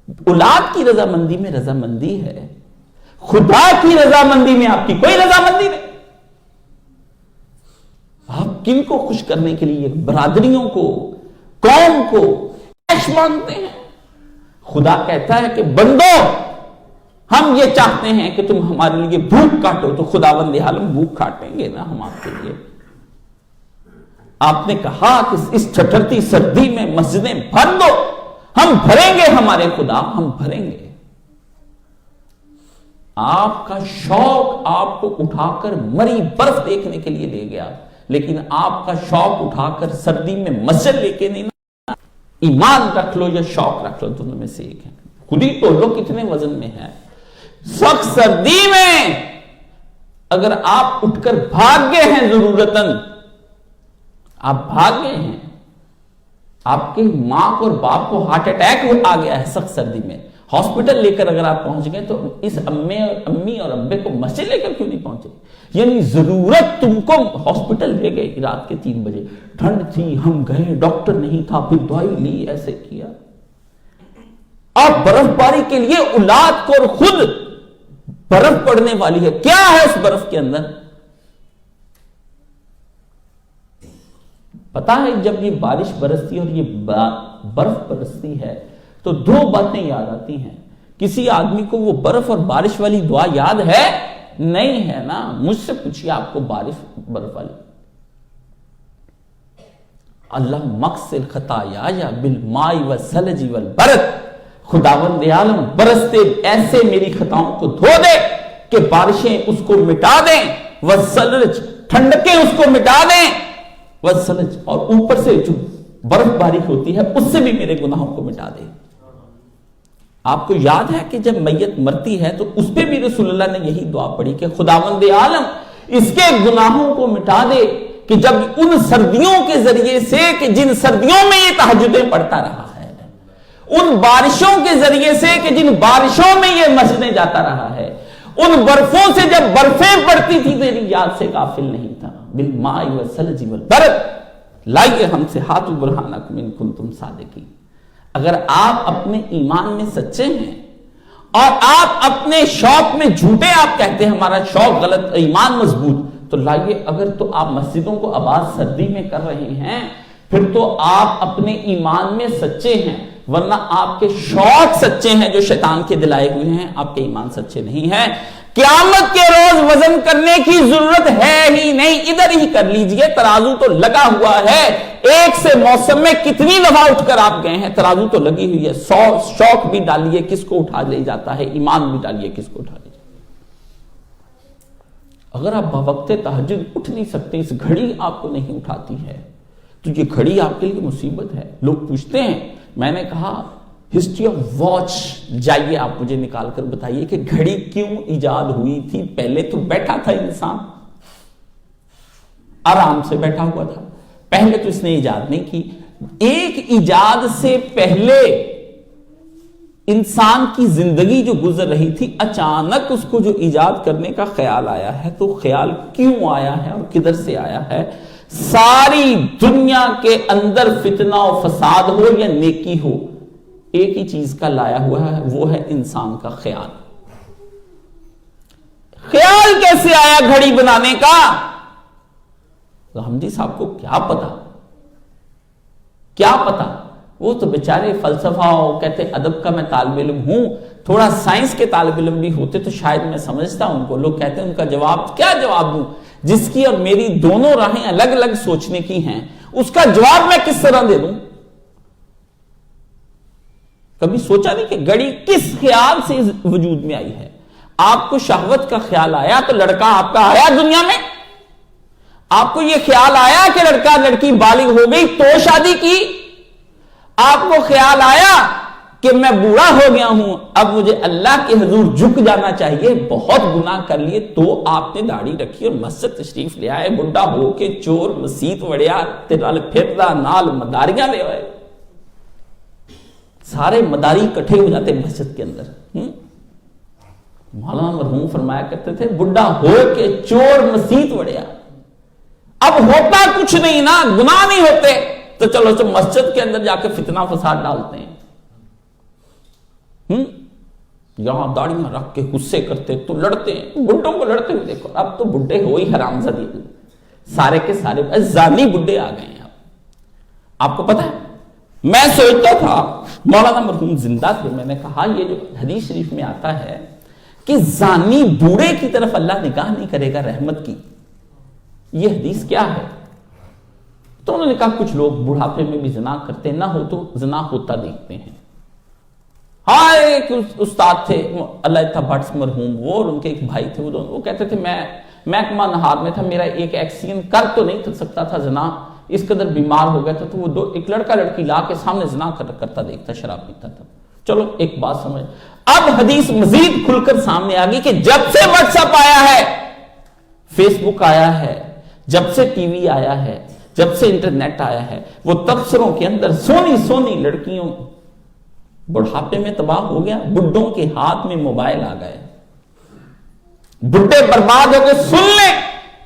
اولاد کی رضامندی میں رضامندی ہے, خدا کی رضامندی میں آپ کی کوئی رضامندی نہیں. آپ کن کو خوش کرنے کے لیے برادریوں کو, قوم کو عیش مانتے ہیں؟ خدا کہتا ہے کہ بندو ہم یہ چاہتے ہیں کہ تم ہمارے لیے بھوک کاٹو, تو خداوند عالم بھوک کاٹیں گے نا ہم آپ کے لیے. آپ نے کہا کہ اس ٹھٹرتی سردی میں مسجدیں بھر دو, ہم بھریں گے, ہمارے خدا ہم بھریں گے. آپ کا شوق آپ کو اٹھا کر مری برف دیکھنے کے لیے لے گیا, لیکن آپ کا شوق اٹھا کر سردی میں مسجد لے کے نہیں. ایمان رکھ لو یا شوق رکھ لو, دونوں میں سے ایک ہے. خود ہی تو لو کتنے وزن میں ہے. سخت سردی میں اگر آپ اٹھ کر بھاگ گئے ہیں, ضرورتاً آپ بھاگ گئے ہیں, آپ کے ماں اور باپ کو ہارٹ اٹیک آ گیا ہے سخت سردی میں, ہاسپٹل لے کر اگر آپ پہنچ گئے تو اس امی اور ابے کو مسجد لے کر کیوں نہیں پہنچے؟ یعنی ضرورت تم کو ہاسپٹل لے گئے رات کے 3 بجے، ٹھنڈ تھی، ہم گئے، ڈاکٹر نہیں تھا، پھر دوائی لی، ایسے کیا۔ آپ برف باری کے لیے اولاد کو، اور خود برف پڑنے والی ہے، کیا ہے اس برف کے اندر؟ پتا ہے جب یہ بارش برستی اور یہ برف برستی ہے تو 2 باتیں یاد آتی ہیں۔ کسی آدمی کو وہ برف اور بارش والی دعا یاد ہے؟ نہیں ہے نا؟ مجھ سے پوچھئے آپ کو برف والی۔ اللہ مغسل خطایا یا بالماء والثلج والبرد، خداوند عالم برستے ایسے میری خطاؤں کو دھو دے کہ بارشیں اس کو مٹا دیں، والثلج ٹھنڈکیں اس کو مٹا دیں، والثلج اور اوپر سے جو برف باری ہوتی ہے اس سے بھی میرے گناہوں کو مٹا دے۔ آپ کو یاد ہے کہ جب میت مرتی ہے تو اس پہ بھی رسول اللہ نے یہی دعا پڑھی کہ خداوند عالم اس کے گناہوں کو مٹا دے، کہ جب ان سردیوں کے ذریعے سے کہ جن سردیوں میں یہ تہجدیں پڑھتا رہا ہے، ان بارشوں کے ذریعے سے کہ جن بارشوں میں یہ مسجدیں جاتا رہا ہے، ان برفوں سے جب برفیں پڑتی تھی تیری یاد سے غافل نہیں تھا۔ بالماء والثلج والبرد، لائیے ہم سے ہاتھ برہانکم ان کنتم صادقین۔ اگر آپ اپنے ایمان میں سچے ہیں اور آپ اپنے شوق میں جھوٹے آپ کہتے ہیں ہمارا شوق غلط، ایمان مضبوط، تو لائیے اگر تو آپ مسجدوں کو آباد سردی میں کر رہے ہیں پھر تو آپ اپنے ایمان میں سچے ہیں، ورنہ آپ کے شوق سچے ہیں جو شیطان کے دلائے ہوئے ہیں، آپ کے ایمان سچے نہیں ہیں۔ قیامت کے روز وزن کرنے کی ضرورت ہے ہی نہیں، ادھر ہی کر لیجئے، ترازو تو لگا ہوا ہے۔ ایک سے موسم میں کتنی دفعہ اٹھ کر آپ گئے ہیں، ترازو تو لگی ہوئی ہے۔ شوق بھی ڈالیے کس کو اٹھا لے جاتا ہے، ایمان بھی ڈالیے کس کو اٹھا لے جاتا ہے۔ اگر آپ بوقت تہجد اٹھ نہیں سکتے، اس گھڑی آپ کو نہیں اٹھاتی ہے تو یہ گھڑی آپ کے لیے مصیبت ہے۔ لوگ پوچھتے ہیں، میں نے کہا ہسٹری آف واچ جائیے آپ مجھے نکال کر بتائیے کہ گھڑی کیوں ایجاد ہوئی تھی؟ پہلے تو بیٹھا تھا انسان، آرام سے بیٹھا ہوا تھا، پہلے تو اس نے ایجاد نہیں کی۔ ایک ایجاد سے پہلے انسان کی زندگی جو گزر رہی تھی، اچانک اس کو جو ایجاد کرنے کا خیال آیا ہے، تو خیال کیوں آیا ہے اور کدھر سے آیا ہے؟ ساری دنیا کے اندر فتنہ و فساد ہو یا نیکی ہو، ایک ہی چیز کا لایا ہوا ہے، وہ ہے انسان کا خیال۔ خیال کیسے آیا گھڑی بنانے کا؟ حمدی صاحب کو کیا پتا؟ وہ تو بیچارے فلسفہ کہتے ادب کا میں طالب علم ہوں، تھوڑا سائنس کے طالب علم بھی ہوتے تو شاید میں سمجھتا ان کو۔ لوگ کہتے ہیں ان کا جواب کیا جواب دوں، جس کی اور میری دونوں راہیں الگ الگ سوچنے کی ہیں، اس کا جواب میں کس طرح دے دوں؟ کبھی سوچا نہیں کہ گھڑی کس خیال سے وجود میں آئی ہے؟ آپ کو شہوت کا خیال آیا تو لڑکا آپ کا آیا دنیا میں؟ آپ کو یہ خیال آیا کہ لڑکا لڑکی بالغ ہو گئی تو شادی کی؟ آپ کو خیال آیا کہ میں بوڑھا ہو گیا ہوں، اب مجھے اللہ کے حضور جھک جانا چاہیے، بہت گناہ کر لیے، تو آپ نے داڑھی رکھی اور مسجد تشریف لے آئے، بڈھا ہو کے چور مسیت وڑیا تیرال پھردا نال مداریاں لے آئے، سارے مداری کٹھے ہو جاتے مسجد کے اندر۔ مولانا مرحوم فرمایا کرتے تھے بڈھا ہو کے چور مسیت وڑیا، اب ہوتا کچھ نہیں نا، گناہ نہیں ہوتے تو چلو مسجد کے اندر جا کے فتنہ فساد ڈالتے ہیں، یہاں داڑیاں رکھ کے غصے کرتے تو لڑتے ہیں، بڈھوں کو لڑتے ہوئے دیکھو، اب تو بڈھے ہو ہی حرامزادی، سارے کے سارے زانی بڈھے آ گئے ہیں۔ آپ کو پتا ہے میں سوچتا تھا مولانا مرحوم زندہ تھے، میں نے کہا یہ جو حدیث شریف میں آتا ہے کہ زانی بوڑھے کی طرف اللہ نگاہ نہیں کرے گا رحمت کی، یہ حدیث کیا ہے؟ تو انہوں نے کہا کچھ لوگ بڑھاپے میں بھی زنا کرتے، نہ ہو تو زنا ہوتا دیکھتے ہیں۔ ہاں ایک استاد تھے اللہ بھٹ مرحوم، وہ اور ان کے ایک بھائی تھے، وہ کہتے تھے میں محکمہ نہاد میں تھا، میرا ایک ایکسیڈنٹ کر تو نہیں سکتا تھا زنا، اس قدر بیمار ہو گیا تھا، تو وہ ایک لڑکا لڑکی لا کے سامنے زنا کرتا دیکھتا، شراب پیتا تھا۔ چلو ایک بات سمجھ، اب حدیث مزید کھل کر سامنے آ گئی کہ جب سے واٹس ایپ آیا ہے، فیس بک آیا ہے، جب سے ٹی وی آیا ہے، جب سے انٹرنیٹ آیا ہے، وہ تبصروں کے اندر سونی سونی لڑکیوں بڑھاپے میں تباہ ہو گیا، بڈھوں کے ہاتھ میں موبائل آ گئے، بڈھے برباد ہو گئے۔ سن لیں،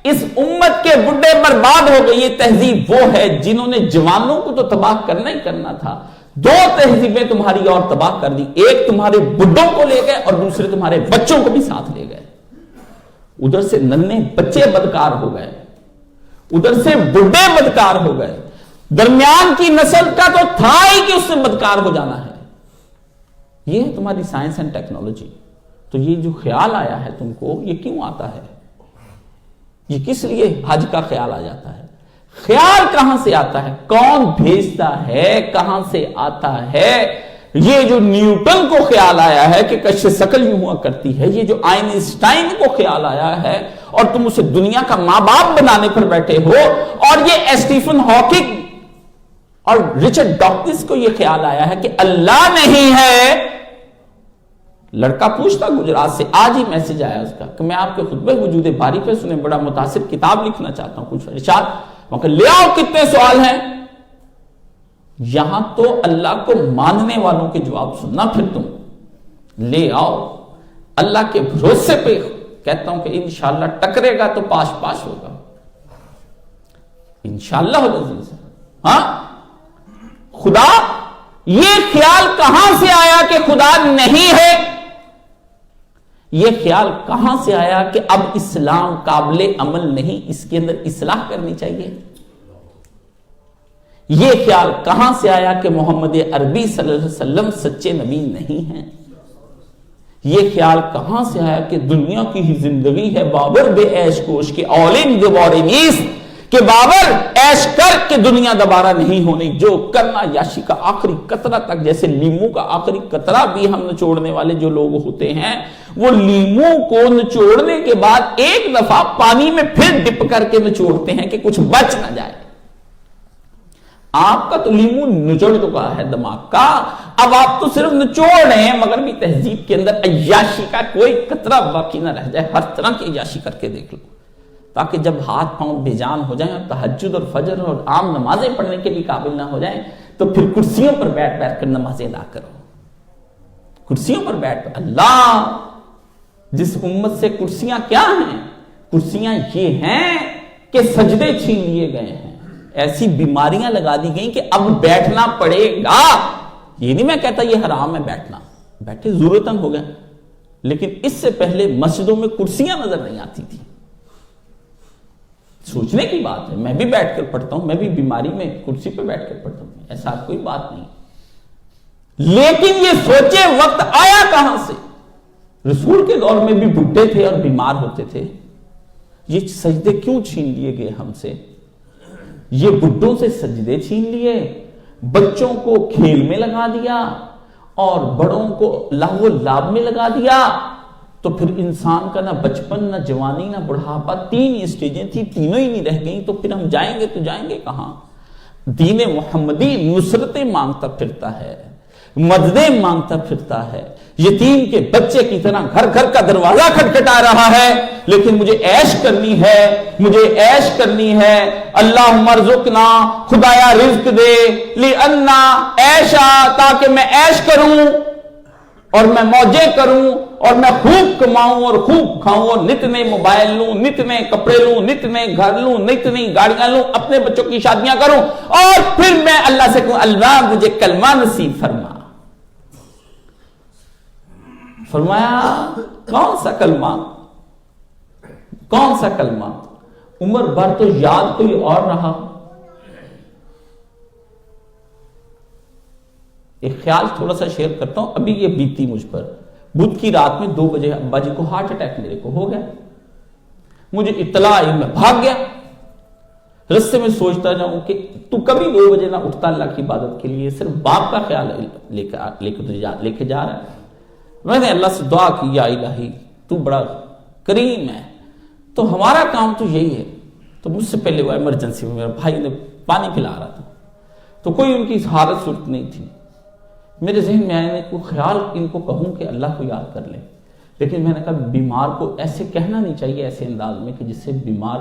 اس امت کے بڈھے برباد ہو گئے۔ یہ تہذیب وہ ہے جنہوں نے جوانوں کو تو تباہ کرنا ہی کرنا تھا، دو تہذیبیں تمہاری اور تباہ کر دی، ایک تمہارے بڈھوں کو لے گئے اور دوسرے تمہارے بچوں کو بھی ساتھ لے گئے۔ ادھر سے ننھے بچے بدکار ہو گئے، ادھر سے بڈھے بدکار ہو گئے، درمیان کی نسل کا تو تھا ہی کہ اس سے بدکار ہو جانا ہے۔ یہ ہے تمہاری سائنس اینڈ ٹیکنالوجی۔ تو یہ جو خیال آیا ہے تم کو، یہ کیوں آتا ہے؟ یہ کس لیے حج کا خیال آ جاتا ہے؟ خیال کہاں سے آتا ہے؟ کون بھیجتا ہے؟ کہاں سے آتا ہے؟ یہ جو نیوٹن کو خیال آیا ہے کہ کش شکل یوں ہوا کرتی ہے، یہ جو آئنسٹائن کو خیال آیا ہے اور تم اسے دنیا کا ماں باپ بنانے پر بیٹھے ہو، اور یہ اسٹیفن ہاکنگ اور رچرڈ ڈاکنز کو یہ خیال آیا ہے کہ اللہ نہیں ہے۔ لڑکا پوچھتا گجرات سے، آج ہی میسج آیا اس کا کہ میں آپ کے خطبہ وجود باری پہ سنے بڑا متاثر کتاب لکھنا چاہتا ہوں، کچھ ارشاد۔ میں کہ لے آؤ، کتنے سوال ہیں؟ یہاں تو اللہ کو ماننے والوں کے جواب سننا، پھر تم لے آؤ۔ اللہ کے بھروسے پہ کہتا ہوں کہ انشاءاللہ ٹکرے گا تو پاش پاش ہوگا، انشاءاللہ العزیز۔ ہاں، خدا، یہ خیال کہاں سے آیا کہ خدا نہیں ہے؟ یہ خیال کہاں سے آیا کہ اب اسلام قابل عمل نہیں، اس کے اندر اصلاح کرنی چاہیے؟ یہ خیال کہاں سے آیا کہ محمد عربی صلی اللہ علیہ وسلم سچے نبی نہیں ہیں؟ یہ خیال کہاں سے آیا کہ دنیا کی ہی زندگی ہے بابر بے عیش کوش کے اولین دوبارے نیست، کہ بابر عیش کر کے دنیا دوبارہ نہیں ہونی، جو کرنا یاشی کا آخری قطرہ تک، جیسے لیمو کا آخری قطرہ بھی ہم نچوڑنے والے جو لوگ ہوتے ہیں، وہ لیمو کو نچوڑنے کے بعد ایک دفعہ پانی میں پھر ڈپ کر کے نچوڑتے ہیں کہ کچھ بچ نہ جائے۔ آپ کا تو لیمو نچوڑ چکا ہے دماغ کا، اب آپ تو صرف نچوڑ رہے ہیں، مگر بھی تہذیب کے اندر عیاشی کا کوئی قطرہ باقی نہ رہ جائے۔ ہر طرح کی عیاشی کر کے دیکھ لو، تاکہ جب ہاتھ پاؤں بے جان ہو جائیں اور تہجد اور فجر اور عام نمازیں پڑھنے کے بھی قابل نہ ہو جائیں، تو پھر کرسیوں پر بیٹھ بیٹھ کر نمازیں ادا کرو، کرسیوں پر بیٹھ۔ اللہ، جس امت سے کرسیاں کیا ہیں؟ کرسیاں یہ ہیں کہ سجدے چھین لیے گئے ہیں، ایسی بیماریاں لگا دی گئیں کہ اب بیٹھنا پڑے گا۔ یہ نہیں میں کہتا یہ حرام ہے بیٹھنا، بیٹھے ضرورتاً ہو گیا، لیکن اس سے پہلے مسجدوں میں کرسیاں نظر نہیں آتی تھی۔ سوچنے کی بات ہے، میں بھی بیٹھ کر پڑھتا ہوں، میں بھی بیماری میں کرسی پہ بیٹھ کر پڑھتا ہوں، ایسا کوئی بات نہیں، لیکن یہ سوچے وقت آیا کہاں سے؟ رسول کے دور میں بھی بڈھے تھے اور بیمار ہوتے تھے، یہ سجدے کیوں چھین لیے گئے ہم سے؟ یہ بڈھوں سے سجدے چھین لیے، بچوں کو کھیل میں لگا دیا اور بڑوں کو لہو لعب میں لگا دیا، تو پھر انسان کا نہ بچپن، نہ جوانی، نہ بڑھاپا، تین ہی سٹیجیں تھی، تینوں ہی نہیں رہ گئیں، تو پھر ہم جائیں گے تو جائیں گے کہاں؟ دین محمدی نصرتیں مانگتا پھرتا ہے، مددیں مانگتا پھرتا ہے، یتیم کے بچے کی طرح گھر گھر کا دروازہ کھٹکھٹا رہا ہے، لیکن مجھے عیش کرنی ہے، مجھے عیش کرنی ہے، اللہم ارزقنا، خدایا رزق دے، لِأَنَّا عیشا، تاکہ میں عیش کروں اور میں موجیں کروں اور میں خوب کماؤں اور خوب کھاؤں اور نت نئے موبائل لوں، نت نئے کپڑے لوں، نت نئے گھر لوں، نت نئی گاڑیاں لوں، اپنے بچوں کی شادیاں کروں، اور پھر میں اللہ سے کہوں اللہ مجھے کلمہ نصیب فرما۔ فرمایا کون سا کلمہ؟ کون سا کلمہ؟ عمر بھر تو یاد کوئی اور رہا۔ ایک خیال تھوڑا سا شیئر کرتا ہوں، ابھی یہ بیتی مجھ پر، بدھ کی رات میں 2 بجے ابا جی کو ہارٹ اٹیک میرے کو ہو گیا، مجھے اطلاع آئی، میں بھاگ گیا، رستے میں سوچتا جاؤں کہ تو کبھی 2 بجے نہ اٹھتا اللہ کی عبادت کے لیے، صرف باپ کا خیال لے کے جا رہا ہے۔ میں نے اللہ سے دعا کی، یا الہی تو بڑا کریم ہے، تو ہمارا کام تو یہی ہے۔ تو مجھ سے پہلے وہ ایمرجنسی میں میرے بھائی نے پانی پلا رہا تھا، تو کوئی ان کی حالت صورت نہیں تھی، میرے ذہن میں آیا کوئی خیال ان کو کہوں کہ اللہ کو یاد کر لے، لیکن میں نے کہا بیمار کو ایسے کہنا نہیں چاہیے، ایسے انداز میں کہ جس سے بیمار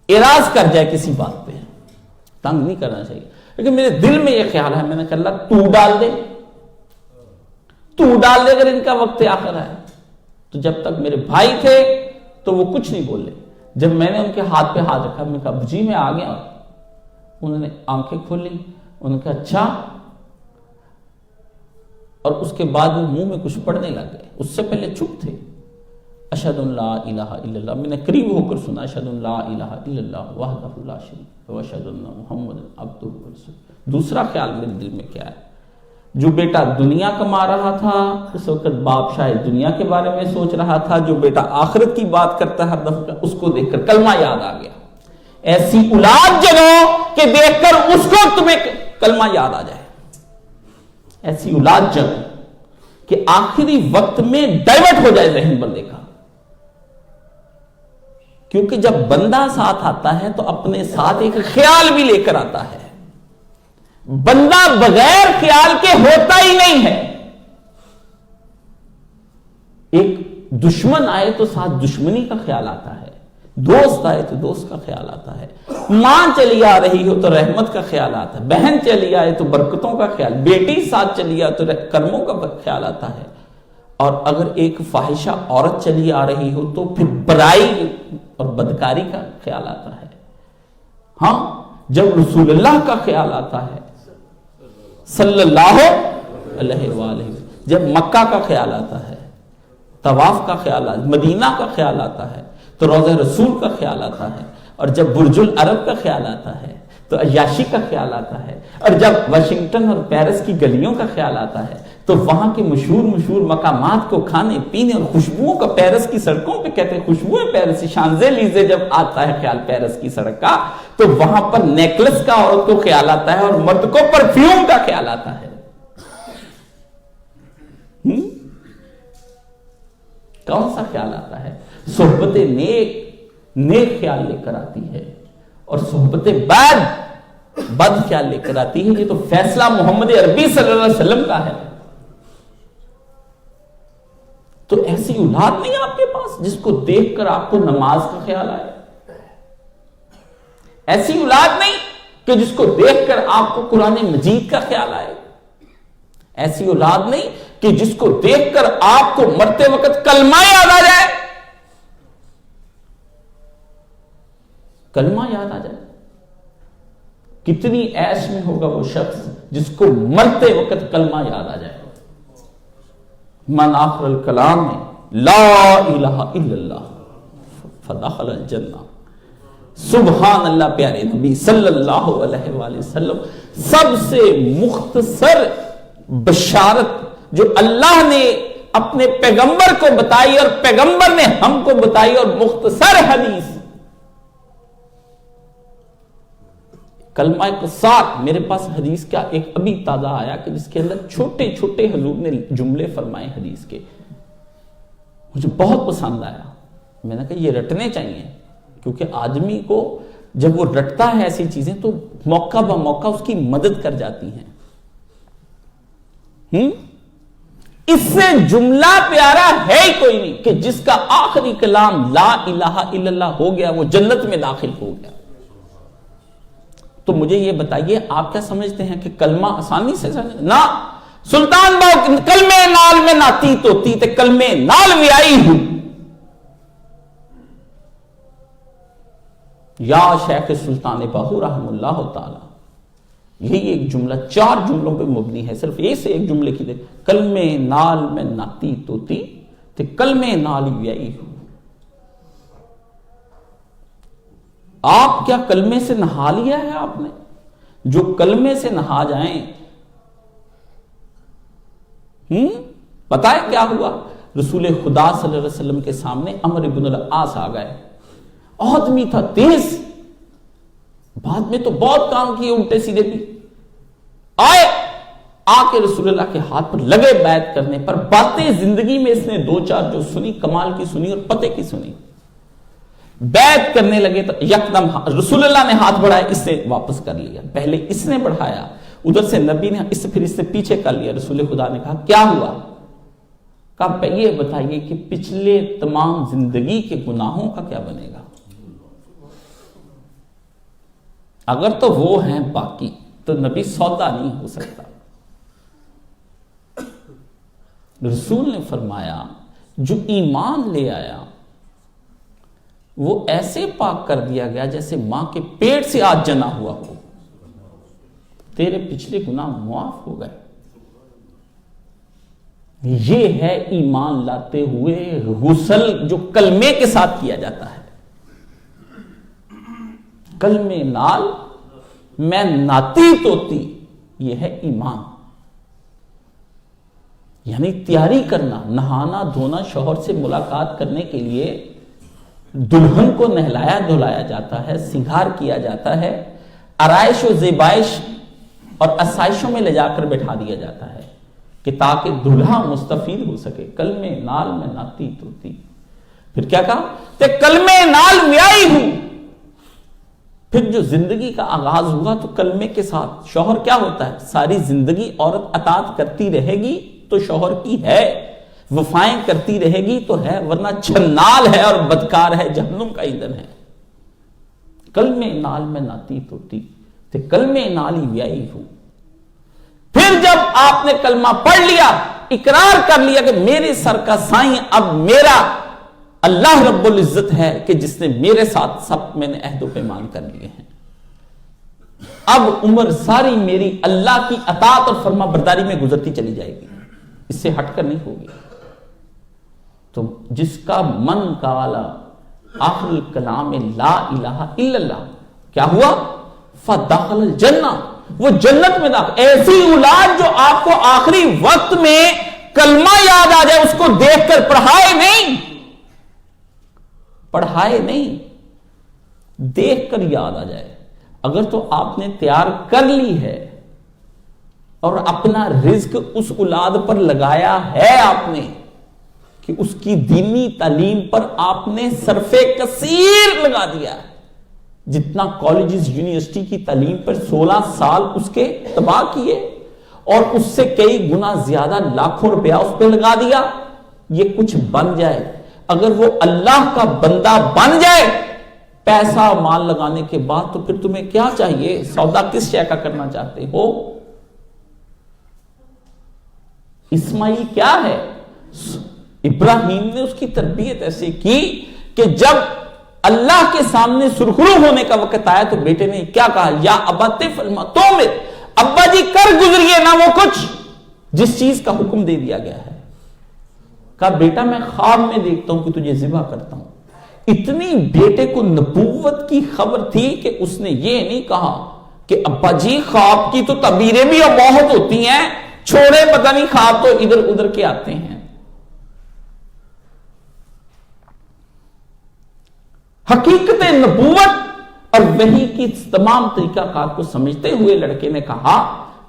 اعراض کر جائے کسی بات پہ، تنگ نہیں کرنا چاہیے، لیکن میرے دل میں یہ خیال ہے، میں نے کہا اللہ تو ڈال دے، تو ڈال دے اگر ان کا وقت آخر ہے. تو جب تک میرے بھائی تھے تو وہ کچھ نہیں بولے. جب میں نے ان کے ہاتھ پہ ہاتھ رکھا, میں نے کہا جی میں آ گیا, انہوں نے آنکھیں کھولی, انہوں نے کہا اچھا, اور اس کے بعد وہ منہ میں کچھ پڑھنے لگ گئے. اس سے پہلے چپ تھے. اشہد ان لا الہ الا اللہ, میں نے قریب ہو کر سنا, اشہد ان لا الہ الا اللہ وحدہ لا شریک لہ واشہد ان محمد عبدہ ورسولہ. دوسرا خیال میرے دل میں کیا ہے, جو بیٹا دنیا کما رہا تھا اس وقت باپ شاید دنیا کے بارے میں سوچ رہا تھا, جو بیٹا آخرت کی بات کرتا ہے ہر دفعہ اس کو دیکھ کر کلمہ یاد آ گیا. ایسی اولاد جگو کہ دیکھ کر اس کو تمہیں کلمہ یاد آ جائے. ایسی اولاد جگو کہ آخری وقت میں ڈائیورٹ ہو جائے ذہن بندے کا. کیونکہ جب بندہ ساتھ آتا ہے تو اپنے ساتھ ایک خیال بھی لے کر آتا ہے. بندہ بغیر خیال کے ہوتا ہی نہیں ہے. ایک دشمن آئے تو ساتھ دشمنی کا خیال آتا ہے, دوست آئے تو دوست کا خیال آتا ہے, ماں چلی آ رہی ہو تو رحمت کا خیال آتا ہے, بہن چلی آئے تو برکتوں کا خیال, بیٹی ساتھ چلی آئے تو کرموں کا خیال آتا ہے, اور اگر ایک فاحشہ عورت چلی آ رہی ہو تو پھر برائی اور بدکاری کا خیال آتا ہے. ہاں, جب رسول اللہ کا خیال آتا ہے صلی اللہ علیہ وآلہ, جب مکہ کا خیال آتا ہے, طواف کا خیال آتا ہے, مدینہ کا خیال آتا ہے, تو روضہ رسول کا خیال آتا ہے, اور جب برج العرب کا خیال آتا ہے تو عیاشی کا خیال آتا ہے, اور جب واشنگٹن اور پیرس کی گلیوں کا خیال آتا ہے تو وہاں کے مشہور مقامات کو کھانے پینے اور خوشبوؤں کا, پیرس کی سڑکوں پہ کہتے ہیں خوشبوئیں پیرس, شانزے لیزے جب آتا ہے خیال پیرس کی سڑک کا تو وہاں پر نیکلس کا عورت کو خیال آتا ہے, اور مرد کو پرفیوم کا خیال آتا ہے. کون سا خیال آتا ہے؟ صحبت نیک خیال لے کر آتی ہے, اور صحبت بد خیال لے کر آتی ہے. یہ تو فیصلہ محمد عربی صلی اللہ علیہ وسلم کا ہے. تو ایسی اولاد نہیں آپ کے پاس جس کو دیکھ کر آپ کو نماز کا خیال آئے؟ ایسی اولاد نہیں کہ جس کو دیکھ کر آپ کو قرآن مجید کا خیال آئے؟ ایسی اولاد نہیں کہ جس کو دیکھ کر آپ کو مرتے وقت کلمہ یاد آ جائے؟ کلمہ یاد آ جائے. کتنی عیش میں ہوگا وہ شخص جس کو مرتے وقت کلمہ یاد آ جائے. من آخر الکلام میں لا الہ الا اللہ فدخل الجنہ. سبحان اللہ. پیارے نبی صلی اللہ علیہ وآلہ وسلم سب سے مختصر بشارت جو اللہ نے اپنے پیغمبر کو بتائی اور پیغمبر نے ہم کو بتائی, اور مختصر حدیث کلمہ کے ساتھ. میرے پاس حدیث کا ایک ابھی تازہ آیا کہ جس کے اندر چھوٹے چھوٹے حضور نے جملے فرمائے حدیث کے, مجھے بہت پسند آیا. میں نے کہا یہ رٹنے چاہیے, کیونکہ آدمی کو جب وہ رٹتا ہے ایسی چیزیں تو موقع بہ موقع اس کی مدد کر جاتی ہیں. اس سے جملہ پیارا ہے ہی کوئی نہیں کہ جس کا آخری کلام لا الہ الا اللہ ہو گیا وہ جنت میں داخل ہو گیا. تو مجھے یہ بتائیے آپ کیا سمجھتے ہیں کہ کلمہ آسانی سے نہ سلطان باؤ کلمے نال میں ناتی تو تے کلمے نال بھی آئی ہوں. یا شیخ سلطان باہو رحم اللہ تعالی, یہی ایک جملہ 4 جملوں پہ مبنی ہے, صرف یہ سے ایک جملے کی دے کلمے نال میں ناتی تو تے کلمے نال بھی آئی ہوں. آپ کیا کلمے سے نہا لیا ہے آپ نے؟ جو کلمے سے نہا جائیں. پتہ ہے کیا ہوا؟ رسول خدا صلی اللہ علیہ وسلم کے سامنے عمرو بن العاص آ گئے. آدمی تھا تیز, بعد میں تو بہت کام کیے الٹے سیدھے بھی. آئے آ کے رسول اللہ کے ہاتھ پر لگے بیعت کرنے پر. باتیں زندگی میں اس نے 2-4 جو سنی کمال کی سنی اور پتے کی سنی. بیعت کرنے لگے تو یکدم رسول اللہ نے ہاتھ بڑھایا, اس نے واپس کر لیا. پہلے اس نے بڑھایا, ادھر سے نبی نے پھر اس سے پیچھے کر لیا. رسول خدا نے کہا کیا ہوا؟ کہا یہ بتائیے کہ پچھلے تمام زندگی کے گناہوں کا کیا بنے گا؟ اگر تو وہ ہیں باقی تو نبی سودا نہیں ہو سکتا. رسول نے فرمایا جو ایمان لے آیا وہ ایسے پاک کر دیا گیا جیسے ماں کے پیٹ سے آج جنا ہوا ہو، تیرے پچھلے گناہ معاف ہو گئے۔ یہ ہے ایمان لاتے ہوئے غسل جو کلمے کے ساتھ کیا جاتا ہے۔ کلمے نال میں ناتی توتی، یہ ہے ایمان، یعنی تیاری کرنا، نہانا دھونا، شوہر سے ملاقات کرنے کے لیے دلہن کو نہلایا دھلایا جاتا ہے، سنگھار کیا جاتا ہے، آرائش و زیبائش اور آسائشوں میں لے جا کر بٹھا دیا جاتا ہے کہ تاکہ دلہا مستفید ہو سکے۔ کلمے نال میں ناتی توتی، پھر کیا کہا کہ کلمے نال ویائی ہوں۔ پھر جو زندگی کا آغاز ہوا تو کلمے کے ساتھ۔ شوہر کیا ہوتا ہے؟ ساری زندگی عورت اطاعت کرتی رہے گی تو شوہر کی ہے، وفائیں کرتی رہے گی تو ہے، ورنہ چھنال ہے اور بدکار ہے، جہنم کا ایندھن ہے۔ کلمے نال میں ناتی توتی تے کلمے نال ہی ویائی ہوں۔ پھر جب آپ نے کلمہ پڑھ لیا، اقرار کر لیا کہ میرے سر کا سائیں اب میرا اللہ رب العزت ہے کہ جس نے میرے ساتھ سب میں نے عہد و پیمان کر لیے ہیں، اب عمر ساری میری اللہ کی اطاعت اور فرما برداری میں گزرتی چلی جائے گی، اس سے ہٹ کر نہیں ہوگی۔ تو جس کا من کالا آخر الکلام لا الہ الا اللہ کیا ہوا؟ فدخل الجنہ، وہ جنت میں داخل۔ ایسی اولاد جو آپ کو آخری وقت میں کلمہ یاد آ جائے، اس کو دیکھ کر پڑھائے نہیں، دیکھ کر یاد آ جائے۔ اگر تو آپ نے تیار کر لی ہے اور اپنا رزق اس اولاد پر لگایا ہے آپ نے کہ اس کی دینی تعلیم پر آپ نے صرف کثیر لگا دیا ہے، جتنا کالجز یونیورسٹی کی تعلیم پر 16 سال اس کے تباہ کیے اور اس سے کئی گنا زیادہ لاکھوں روپیہ اس پہ لگا دیا، یہ کچھ بن جائے۔ اگر وہ اللہ کا بندہ بن جائے پیسہ مال لگانے کے بعد تو پھر تمہیں کیا چاہیے؟ سودا کس شے کا کرنا چاہتے ہو؟ اسماعیل کیا ہے؟ ابراہیم نے اس کی تربیت ایسے کی کہ جب اللہ کے سامنے سرخرو ہونے کا وقت آیا تو بیٹے نے کیا کہا؟ یا ابت فلما تومر، ابا جی کر گزریے نا وہ کچھ جس چیز کا حکم دے دیا گیا ہے۔ کہا بیٹا میں خواب میں دیکھتا ہوں کہ تجھے ذبح کرتا ہوں۔ اتنی بیٹے کو نبوت کی خبر تھی کہ اس نے یہ نہیں کہا کہ ابا جی خواب کی تو تعبیریں بھی اب بہت ہوتی ہیں، چھوڑے پتہ نہیں خواب تو ادھر ادھر کے آتے ہیں۔ حقیقت نبوت اور وحی کی تمام طریقہ کار کو سمجھتے ہوئے لڑکے نے کہا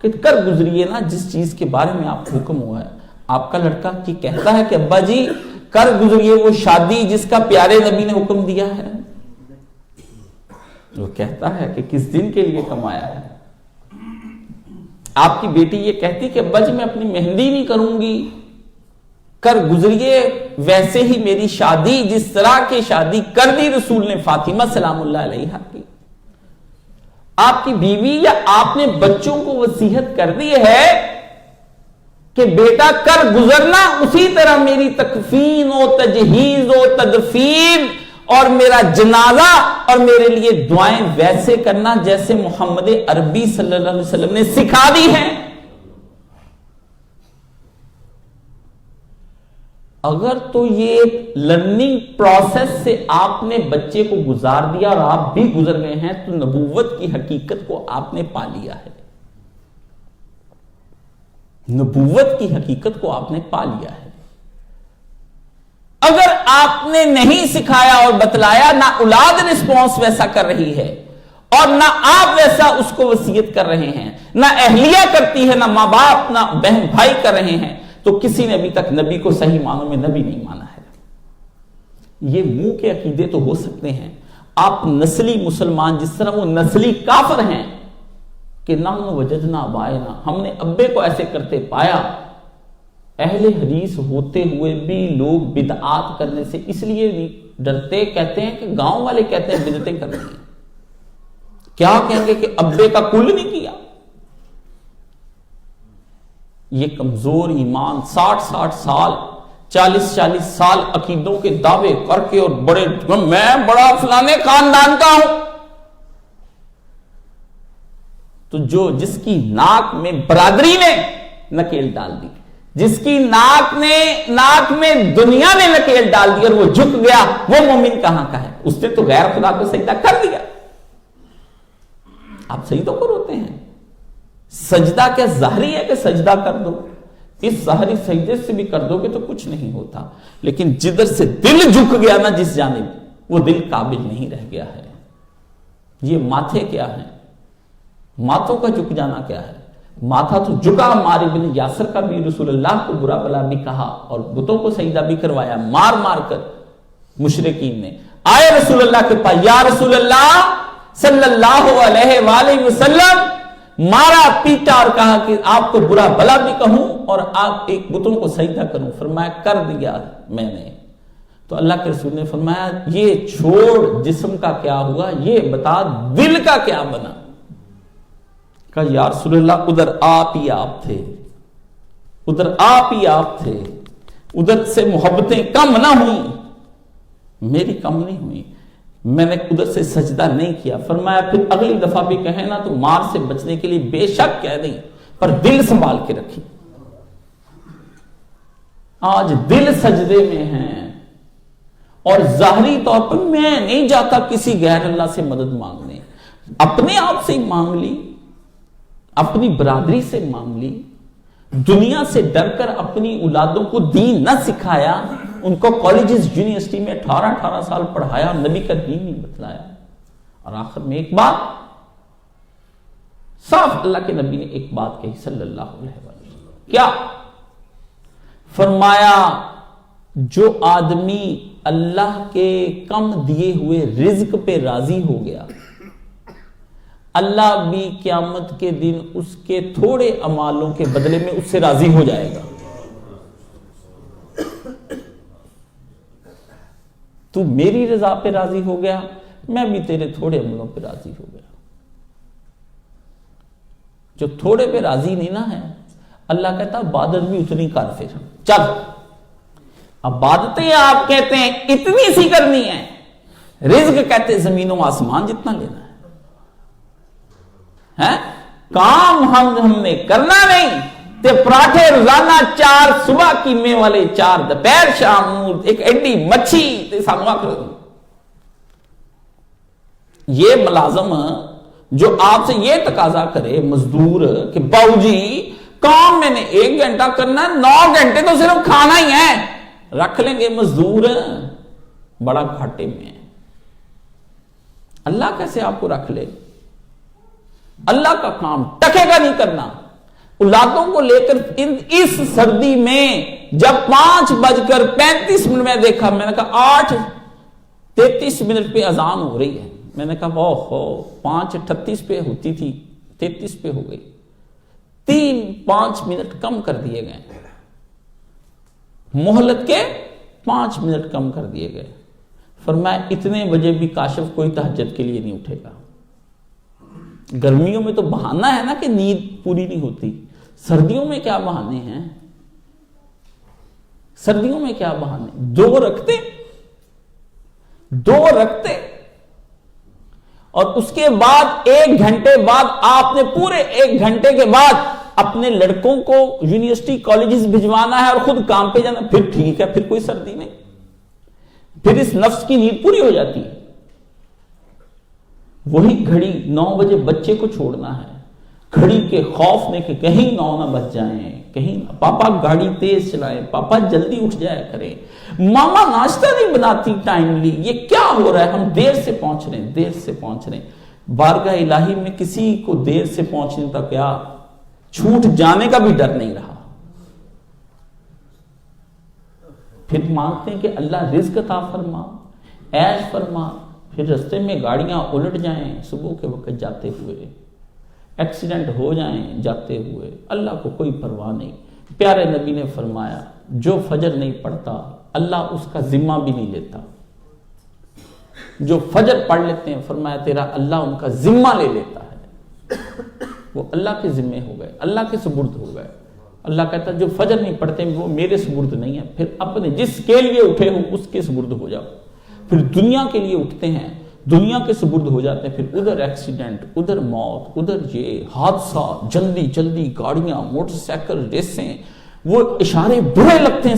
کہ کر گزریے نا جس چیز کے بارے میں آپ کو حکم ہوا ہے۔ آپ کا لڑکا کی کہتا ہے کہ ابا جی کر گزریے وہ شادی جس کا پیارے نبی نے حکم دیا ہے۔ وہ کہتا ہے کہ کس دن کے لیے کمایا ہے؟ آپ کی بیٹی یہ کہتی کہ ابا جی میں اپنی مہندی نہیں کروں گی، کر گزریے ویسے ہی میری شادی جس طرح کی شادی کر دی رسول نے فاطمہ سلام اللہ علیہا کی۔ آپ کی بیوی یا آپ نے بچوں کو وصیت کر دی ہے کہ بیٹا کر گزرنا اسی طرح میری تکفین و تجہیز و تدفین اور میرا جنازہ اور میرے لیے دعائیں ویسے کرنا جیسے محمد عربی صلی اللہ علیہ وسلم نے سکھا دی ہیں۔ اگر تو یہ لرننگ پروسیس سے آپ نے بچے کو گزار دیا اور آپ بھی گزر گئے ہیں تو نبوت کی حقیقت کو آپ نے پا لیا ہے، نبوت کی حقیقت کو آپ نے پا لیا ہے۔ اگر آپ نے نہیں سکھایا اور بتلایا، نہ اولاد رسپانس ویسا کر رہی ہے اور نہ آپ ویسا اس کو وصیت کر رہے ہیں، نہ اہلیہ کرتی ہے، نہ ماں باپ نہ بہن بھائی کر رہے ہیں، تو کسی نے ابھی تک نبی کو صحیح معنوں میں نبی نہیں مانا ہے۔ یہ منہ کے عقیدے تو ہو سکتے ہیں، آپ نسلی مسلمان جس طرح وہ نسلی کافر ہیں کہ نحن وجدنا آبائنا، ہم نے ابے کو ایسے کرتے پایا۔ اہل حدیث ہوتے ہوئے بھی لوگ بدعات کرنے سے اس لیے نہیں ڈرتے، کہتے ہیں کہ گاؤں والے کہتے ہیں بدعتیں کر رہے ہیں، کیا کہیں گے کہ ابے کا کل نہیں کیا۔ یہ کمزور ایمان 60 سال 40 سال عقیدوں کے دعوے کر کے اور میں بڑا فلانے خاندان کا ہوں، تو جس کی ناک میں برادری نے نکیل ڈال دی، جس کی ناک میں دنیا نے نکیل ڈال دی اور وہ جھک گیا، وہ مومن کہاں کا ہے؟ اس نے تو غیر خدا کو سجدہ کر دیا۔ آپ سجدوں کو روتے ہیں؟ سجدہ کیا ظاہری ہے کہ سجدہ کر دو؟ اس ظاہری سجدے سے بھی کر دو گے تو کچھ نہیں ہوتا، لیکن جدھر سے دل جھک گیا نا جس جانب، وہ دل قابل نہیں رہ گیا ہے۔ یہ ماتھے کیا ہیں؟ ماتھوں کا جھک جانا کیا ہے؟ ماتھا تو جھکا، عمار بن یاسر کا بھی رسول اللہ کو برا بلا بھی کہا اور بتوں کو سجدہ بھی کروایا مار کر۔ مشرکین نے آئے رسول اللہ کے پاس، یا رسول اللہ صلی اللہ علیہ وآلہ وسلم، مارا پیٹا اور کہا کہ آپ کو برا بلا بھی کہوں اور آپ ایک بتوں کو سجدہ کروں؟ فرمایا کر دیا میں نے۔ تو اللہ کے رسول نے فرمایا یہ چھوڑ جسم کا کیا ہوا، یہ بتا دل کا کیا بنا؟ کہا یا رسول اللہ ادھر آپ ہی آپ تھے، ادھر آپ ہی آپ تھے، ادھر سے محبتیں کم نہ ہوئیں، میری کم نہیں ہوئی، میں نے ادھر سے سجدہ نہیں کیا۔ فرمایا پھر اگلی دفعہ بھی کہے نا تو مار سے بچنے کے لیے بے شک کہہ دیں، پر دل سنبھال کے رکھی۔ آج دل سجدے میں ہیں اور ظاہری طور پر میں نہیں جاتا کسی غیر اللہ سے مدد مانگنے، اپنے آپ سے مانگ لی، اپنی برادری سے مانگ لی، دنیا سے ڈر کر اپنی اولادوں کو دین نہ سکھایا، ان کو کالجز یونیورسٹی میں 18 سال پڑھایا اور نبی کا دین نہیں بتلایا، اور آخر میں ایک بات صاف اللہ کے نبی نے ایک بات کہی صلی اللہ علیہ وسلم، کیا فرمایا؟ جو آدمی اللہ کے کم دیے ہوئے رزق پہ راضی ہو گیا، اللہ بھی قیامت کے دن اس کے تھوڑے اعمالوں کے بدلے میں اس سے راضی ہو جائے گا۔ تو میری رضا پہ راضی ہو گیا، میں بھی تیرے تھوڑے عملوں پہ راضی ہو گیا۔ جو تھوڑے پہ راضی نہیں نہ ہے، اللہ کہتا عبادت بھی اتنی کر، پھر چل عبادتیں آپ کہتے ہیں اتنی سی کرنی ہے، رزق کہتے زمین و آسمان جتنا لینا ہے، کام ہم نے کرنا نہیں، تے پراٹھے روزانہ 4 صبح قیمے والے 4 دوپہر شام ایک ایڈی مچھی تے سانوا کر دوں۔ یہ ملازم جو آپ سے یہ تقاضا کرے مزدور کہ باؤ جی کام میں نے 1 گھنٹہ کرنا ہے، 9 گھنٹے تو صرف کھانا ہی ہے، رکھ لیں گے مزدور، بڑا گھاٹے میں ہے۔ اللہ کیسے آپ کو رکھ لے؟ اللہ کا کام ٹکے گا نہیں کرنا۔ اولادوں کو لے کر اس سردی میں جب 5:35 میں دیکھا، میں نے کہا 8:33 پہ اذان ہو رہی ہے، میں نے کہا اوہو 5:38 پہ ہوتی تھی 33 پہ ہو گئی، 3-5 منٹ کم کر دیے گئے، مہلت کے 5 منٹ کم کر دیے گئے۔ فرمایا اتنے بجے بھی کاشف کوئی تہجد کے لیے نہیں اٹھے گا۔ گرمیوں میں تو بہانہ ہے نا کہ نیند پوری نہیں ہوتی، سردیوں میں کیا بہانے ہیں؟ سردیوں میں کیا بہانے؟ 2 رکھتے اور اس کے بعد 1 گھنٹے بعد آپ نے پورے 1 گھنٹے کے بعد اپنے لڑکوں کو یونیورسٹی کالجز بھجوانا ہے اور خود کام پہ جانا، پھر ٹھیک ہے، پھر کوئی سردی نہیں، پھر اس نفس کی نیند پوری ہو جاتی ہے۔ وہی گھڑی 9 بجے بچے کو چھوڑنا ہے، گھڑی کے خوف نے کہ کہیں 9 نہ بج جائیں، کہیں پاپا گاڑی تیز چلائیں، پاپا جلدی اٹھ جایا کریں، ماما ناشتہ نہیں بناتی ٹائملی، یہ کیا ہو رہا ہے؟ ہم دیر سے پہنچ رہے ہیں۔ بارگاہ الہی میں کسی کو دیر سے پہنچنے تک کیا چھوٹ جانے کا بھی ڈر نہیں رہا۔ پھر مانگتے ہیں کہ اللہ رزق عطا فرما، عیش فرما، پھر رستے میں گاڑیاں الٹ جائیں صبح کے وقت جاتے ہوئے، ایکسیڈنٹ ہو جائیں جاتے ہوئے، اللہ کو کوئی پرواہ نہیں۔ پیارے نبی نے فرمایا جو فجر نہیں پڑھتا اللہ اس کا ذمہ بھی نہیں لیتا، جو فجر پڑھ لیتے ہیں فرمایا تیرا اللہ ان کا ذمہ لے لیتا ہے، وہ اللہ کے ذمے ہو گئے، اللہ کے سپرد ہو گئے۔ اللہ کہتا ہے جو فجر نہیں پڑھتے وہ میرے سپرد نہیں ہے، پھر اپنے جس کے لیے اٹھے ہو اس کے سپرد ہو جاؤ۔ پھر دنیا کے لیے اٹھتے ہیں، دنیا کے سپرد ہو جاتے ہیں، پھر ادھر ایکسیڈنٹ، ادھر موت، ادھر یہ حادثہ، جلدی جلدی گاڑیاں، موٹر سائیکل ریسیں، وہ اشارے برے لگتے ہیں،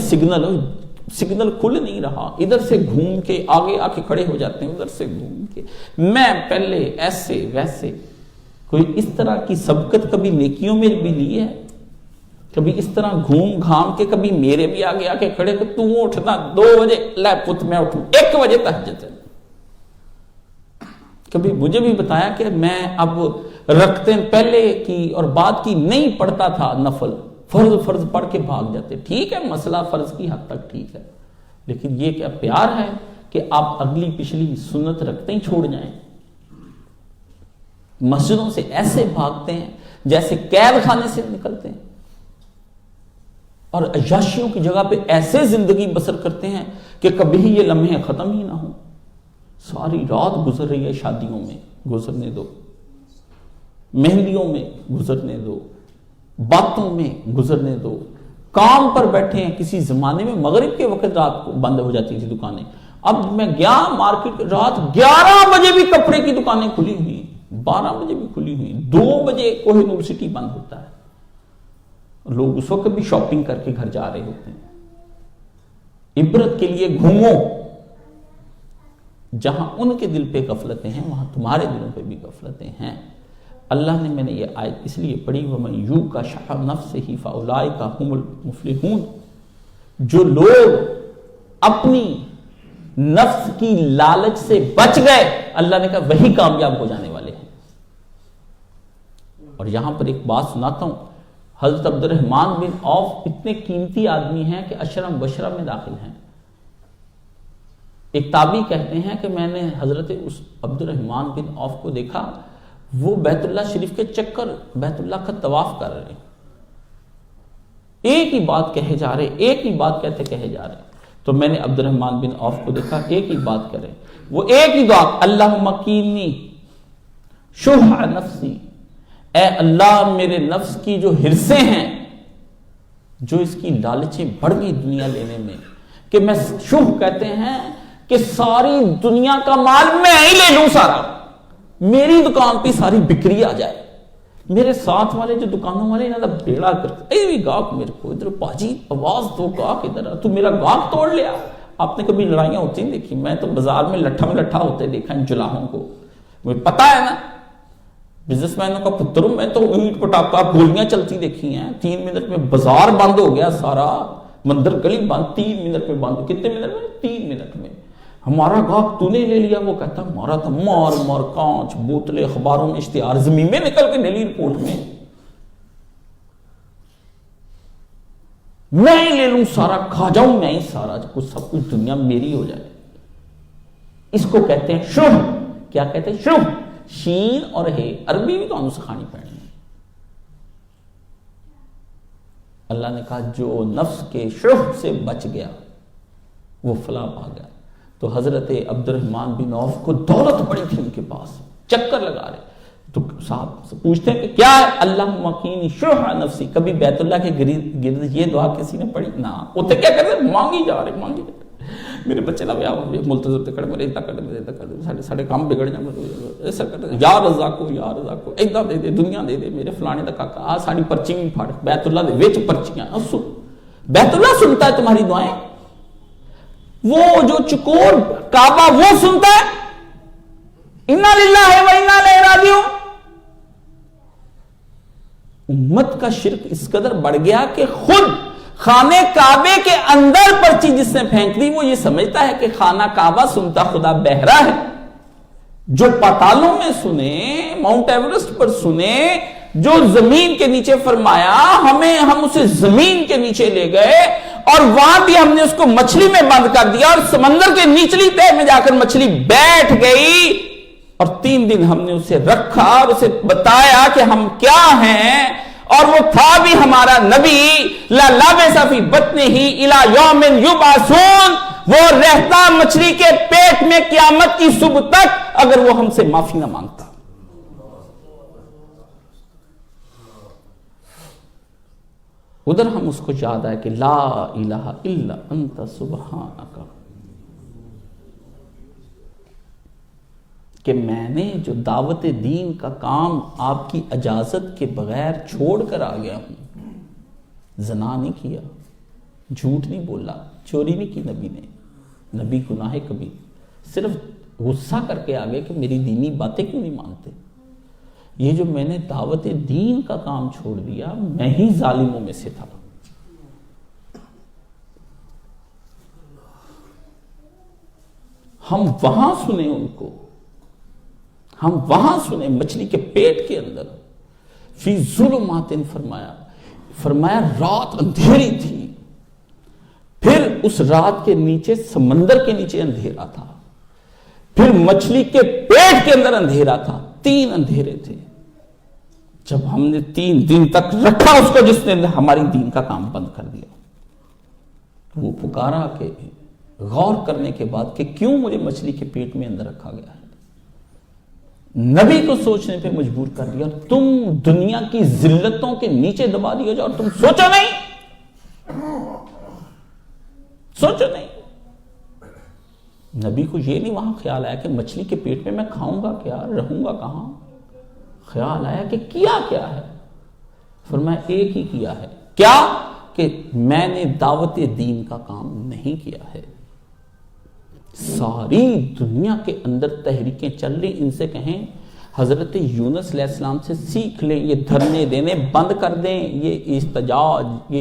سگنل کھل نہیں رہا، ادھر سے گھوم کے آگے آ کے کھڑے ہو جاتے ہیں، ادھر سے گھوم کے میں پہلے ایسے ویسے۔ کوئی اس طرح کی سبقت کبھی نیکیوں میں بھی لی ہے؟ کبھی اس طرح گھوم گھام کے کبھی میرے بھی آگے آ کے کھڑے کہ تو اٹھنا 2 بجے، لے پت میں اٹھوں 1 بجے تہجد ہے۔ کبھی مجھے بھی بتایا کہ میں اب رکعتیں پہلے کی اور بعد کی نہیں پڑھتا تھا، نفل فرض پڑھ کے بھاگ جاتے۔ ٹھیک ہے، مسئلہ فرض کی حد تک ٹھیک ہے، لیکن یہ کیا پیار ہے کہ آپ اگلی پچھلی سنت رکھتے ہی چھوڑ جائیں؟ مسجدوں سے ایسے بھاگتے ہیں جیسے قید خانے سے نکلتے ہیں، اور عیاشیوں کی جگہ پہ ایسے زندگی بسر کرتے ہیں کہ کبھی یہ لمحے ختم ہی نہ ہوں۔ ساری رات گزر رہی ہے، شادیوں میں گزرنے دو، مہندیوں میں گزرنے دو، باتوں میں گزرنے دو، کام پر بیٹھے ہیں۔ کسی زمانے میں مغرب کے وقت رات کو بند ہو جاتی تھی دکانیں، اب میں گیا مارکیٹ، رات 11 بجے بھی کپڑے کی دکانیں کھلی ہوئی، 12 بجے بھی کھلی ہوئی، 2 بجے کوہ نور سٹی بند ہوتا ہے، لوگ اس وقت بھی شاپنگ کر کے گھر جا رہے ہوتے ہیں۔ عبرت کے لیے گھومو، جہاں ان کے دل پہ غفلتیں ہیں وہاں تمہارے دلوں پہ بھی غفلتیں ہیں۔ اللہ نے، میں نے یہ آیت اس لیے پڑھی، وَمَن یُوقَ شُحَّ نَفْسِهِ فَأُولَٰئِکَ هُمُ الْمُفْلِحُونَ، جو لوگ اپنی نفس کی لالچ سے بچ گئے، اللہ نے کہا وہی کامیاب ہو جانے والے ہیں۔ اور یہاں پر ایک بات سناتا ہوں، حضرت عبد الرحمن بن عوف اتنے قیمتی آدمی ہیں کہ عشرہ مبشرہ میں داخل ہیں۔ ایک تابعی کہتے ہیں کہ میں نے حضرت اس عبد الرحمن بن عوف کو دیکھا، وہ بیت اللہ شریف کے چکر، بیت اللہ کا طواف کر رہے ہیں، ایک ہی بات کہے جا رہے، ایک ہی بات کہے جا رہے۔ تو میں نے عبد الرحمن بن عوف کو دیکھا، ایک ہی بات کرے، وہ ایک ہی دعا، اللہم قینی شح نفسی، اے اللہ میرے نفس کی جو ہرسیں ہیں، جو اس کی لالچیں بڑھ گئی دنیا لینے میں، کہ میں شح کہتے ہیں کہ ساری دنیا کا مال میں ہی لے لوں، سارا میری دکان پہ ساری بکری آ جائے، میرے ساتھ والے جو دکانوں والے انہوں نے بیڑا کرتے، اے بھی گاہک میرے کو ادھر پاجی آواز دو، گاہک ادھر تو میرا گاہک توڑ لیا۔ آپ نے کبھی لڑائیاں ہوتی نہیں دیکھی؟ میں تو بازار میں لٹھا ہوتے دیکھا ان جلاحوں کو، مجھے پتا ہے نا، بزنس مینوں کا پتر ہوں میں، تو اینٹ پٹاخہ گولیاں چلتی دیکھی ہیں۔ 3 منٹ میں بازار بند ہو گیا، سارا مندر گلی بند، 3 منٹ میں بند۔ کتنے منٹ میں؟ 3 منٹ میں۔ ہمارا گاہک تو نے لے لیا، وہ کہتا ہمارا تھا، مار کانچ بوتلیں، اخباروں میں اشتہار، زمین میں نکل کے ڈیلی رپورٹ میں، میں ہی لے لوں سارا، کھا جاؤں میں ہی سارا، سب کچھ دنیا میری ہو جائے۔ اس کو کہتے ہیں شح۔ کیا کہتے ہیں؟ شح، شین اور ہے، عربی بھی تو ہم سکھانی پڑنی ہے۔ اللہ نے کہا جو نفس کے شح سے بچ گیا وہ فلاح پا گیا۔ تو حضرت عبد الرحمن بن عوف کو دولت پڑی تھی ان کے پاس، چکر لگا رہے، تو صاحب پوچھتے ہیں کہ کیا ہے؟ اللہم قینی شح نفسی۔ کبھی بیت اللہ کے گرد یہ دعا کسی نے پڑھی؟ نہ، وہ تو کیا کرتے مانگی جا رہے، مانگی جا رہے، میرے بچے لا ملتظم تے کڑے، میرے اتنا کر دے، سارے کام بگڑ جائیں، ایسا کرتے، یا رزاقو یا رزاقو، ایدا دے دے، دنیا دے دے، میرے فلانے دا کاکا آ ساری پرچی بھی پھاڑ، بیت اللہ دے وچ پرچیاں، بیت اللہ سنتا ہے تمہاری دعائیں، وہ جو چکور کعبہ وہ سنتا ہے، انا للہ و انا الیہ راجعون۔ امت کا شرک اس قدر بڑھ گیا کہ خود خانے کعبے کے اندر پرچی جس نے پھینک دی وہ یہ سمجھتا ہے کہ خانہ کعبہ سنتا خدا بہرا ہے۔ جو پاتالوں میں سنے، ماؤنٹ ایورسٹ پر سنے، جو زمین کے نیچے فرمایا، ہم اسے زمین کے نیچے لے گئے اور وہاں بھی ہم نے اس کو مچھلی میں بند کر دیا، اور سمندر کے نچلی تہہ میں جا کر مچھلی بیٹھ گئی، اور 3 دن ہم نے اسے رکھا اور اسے بتایا کہ ہم کیا ہیں، اور وہ تھا بھی ہمارا نبی، لا لابس فی بطنہ الی یوم یبعثون، وہ رہتا مچھلی کے پیٹ میں قیامت کی صبح تک اگر وہ ہم سے معافی نہ مانگتا۔ ادھر ہم اس کو یاد آئے کہ لا الہ الا انت سبحانک، کہ میں نے جو دعوت دین کا کام آپ کی اجازت کے بغیر چھوڑ کر آ گیا ہوں، زنا نہیں کیا، جھوٹ نہیں بولا، چوری نہیں کی نبی نے، نبی گناہ کبھی، صرف غصہ کر کے آگے کہ میری دینی باتیں کیوں نہیں مانتے، یہ جو میں نے دعوت دین کا کام چھوڑ دیا، میں ہی ظالموں میں سے تھا۔ ہم وہاں سنیں ان کو، ہم وہاں سنیں مچھلی کے پیٹ کے اندر، فی ظلمات، فرمایا رات اندھیری تھی، پھر اس رات کے نیچے سمندر کے نیچے اندھیرا تھا، پھر مچھلی کے پیٹ کے اندر اندھیرا تھا، 3 اندھیرے تھے۔ جب ہم نے 3 دن تک رکھا اس کو، جس نے ہماری دین کا کام بند کر دیا، وہ پکارا کہ غور کرنے کے بعد کہ کیوں مجھے مچھلی کے پیٹ میں اندر رکھا گیا ہے، نبی کو سوچنے پہ مجبور کر دیا، تم دنیا کی ذلتوں کے نیچے دبا دیا جاؤ اور تم سوچو نہیں۔ نبی کو یہ نہیں وہاں خیال آیا کہ مچھلی کے پیٹ میں کھاؤں گا کیا، رہوں گا کہاں، خیال آیا کہ کیا ہے، فرمایا ایک ہی کیا ہے، کیا کہ میں نے دعوت دین کا کام نہیں کیا ہے۔ ساری دنیا کے اندر تحریکیں چل رہی، ان سے کہیں حضرت یونس علیہ السلام سے سیکھ لیں، یہ دھرنے دینے بند کر دیں، یہ احتجاج،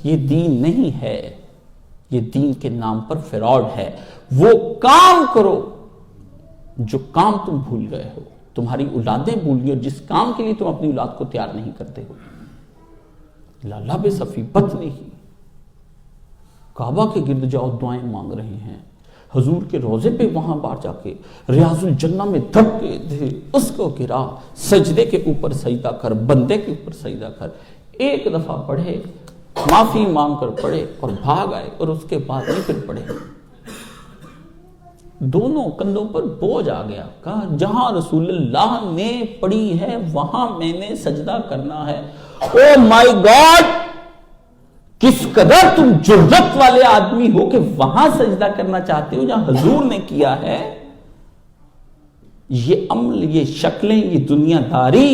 یہ دین نہیں ہے، یہ دین کے نام پر فراڈ ہے، وہ کام کرو جو کام تم بھول گئے ہو، تمہاری اولادیں بھول گئی، اور جس کام کے لیے تم اپنی اولاد کو تیار نہیں کرتے ہو۔ لالا بے صفی بطنی ہی، کعبہ کے گرد جاؤ دعائیں مانگ رہے ہیں، حضور کے روضے پہ وہاں بار جا کے ریاض الجنہ میں دھکے دے، اس کو گرا، سجدے کے اوپر سجدہ کر، بندے کے اوپر سجدہ کر، ایک دفعہ پڑھے، معافی مانگ کر پڑھے اور بھاگ آئے، اور اس کے بعد نہیں پھر پڑھے، دونوں کندھوں پر بوجھ آ گیا، کہا جہاں رسول اللہ نے پڑھی ہے وہاں میں نے سجدہ کرنا ہے۔ او مائی گاڈ، کس قدر تم جرأت والے آدمی ہو کہ وہاں سجدہ کرنا چاہتے ہو جہاں حضور نے کیا ہے۔ یہ عمل، یہ شکلیں، یہ دنیا داری،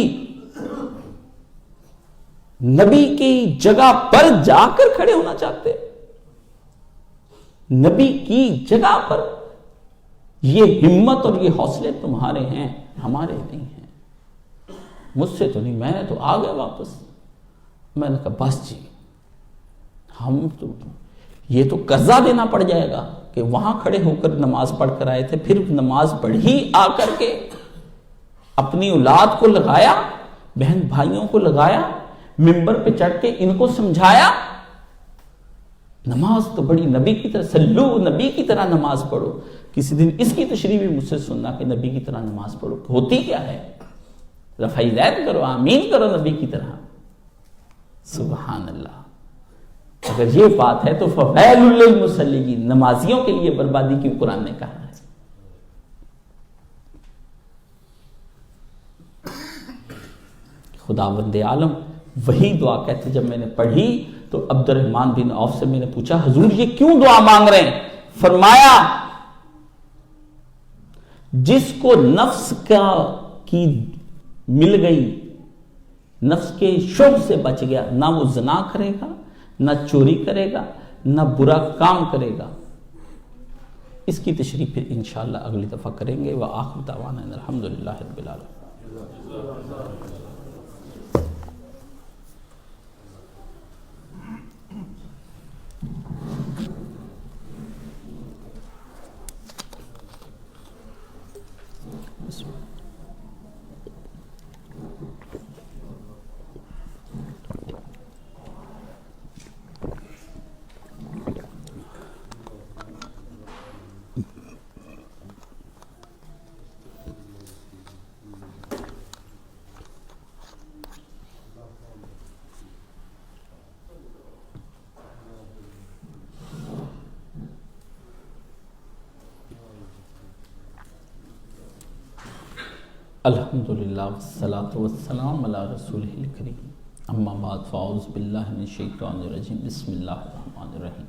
نبی کی جگہ پر جا کر کھڑے ہونا چاہتے، نبی کی جگہ پر، یہ ہمت اور یہ حوصلے تمہارے ہیں، ہمارے نہیں ہیں، مجھ سے تو نہیں، میں نے تو آ گیا واپس۔ میں نے کہا بس جی، ہم تو یہ تو قرضہ دینا پڑ جائے گا کہ وہاں کھڑے ہو کر نماز پڑھ کر آئے تھے، پھر نماز پڑھی آ کر کے اپنی اولاد کو لگایا، بہن بھائیوں کو لگایا، منبر پہ چڑھ کے ان کو سمجھایا، نماز تو بڑی نبی کی طرح، سلو نبی کی طرح نماز پڑھو۔ کسی دن اس کی تشریح بھی مجھ سے سننا کہ نبی کی طرح نماز پڑھو، ہوتی کیا ہے، رفع یدین کرو، آمین کرو نبی کی طرح۔ سبحان اللہ، اگر یہ بات ہے تو فویل للمصلین، نمازیوں کے لیے بربادی کیوں قرآن نے کہا ہے۔ خداوند عالم وہی دعا کہتے، جب میں نے پڑھی تو عبد الرحمن بن عوف سے میں نے پوچھا حضور یہ کیوں دعا مانگ رہے ہیں؟ فرمایا جس کو نفس کی مل گئی، نفس کے شوق سے بچ گیا، نہ وہ زنا کرے گا، نہ چوری کرے گا، نہ برا کام کرے گا۔ اس کی تشریح پھر انشاءاللہ اگلی دفعہ کریں گے۔ وآخر دعوانا ان الحمدللہ رب العالمین۔ الحمدللہ والصلاة والسلام علی رسولہ الکریم۔ اما بعد فاعوذ باللہ من الشیطان الرجیم بسم اللہ الرحمن الرحیم۔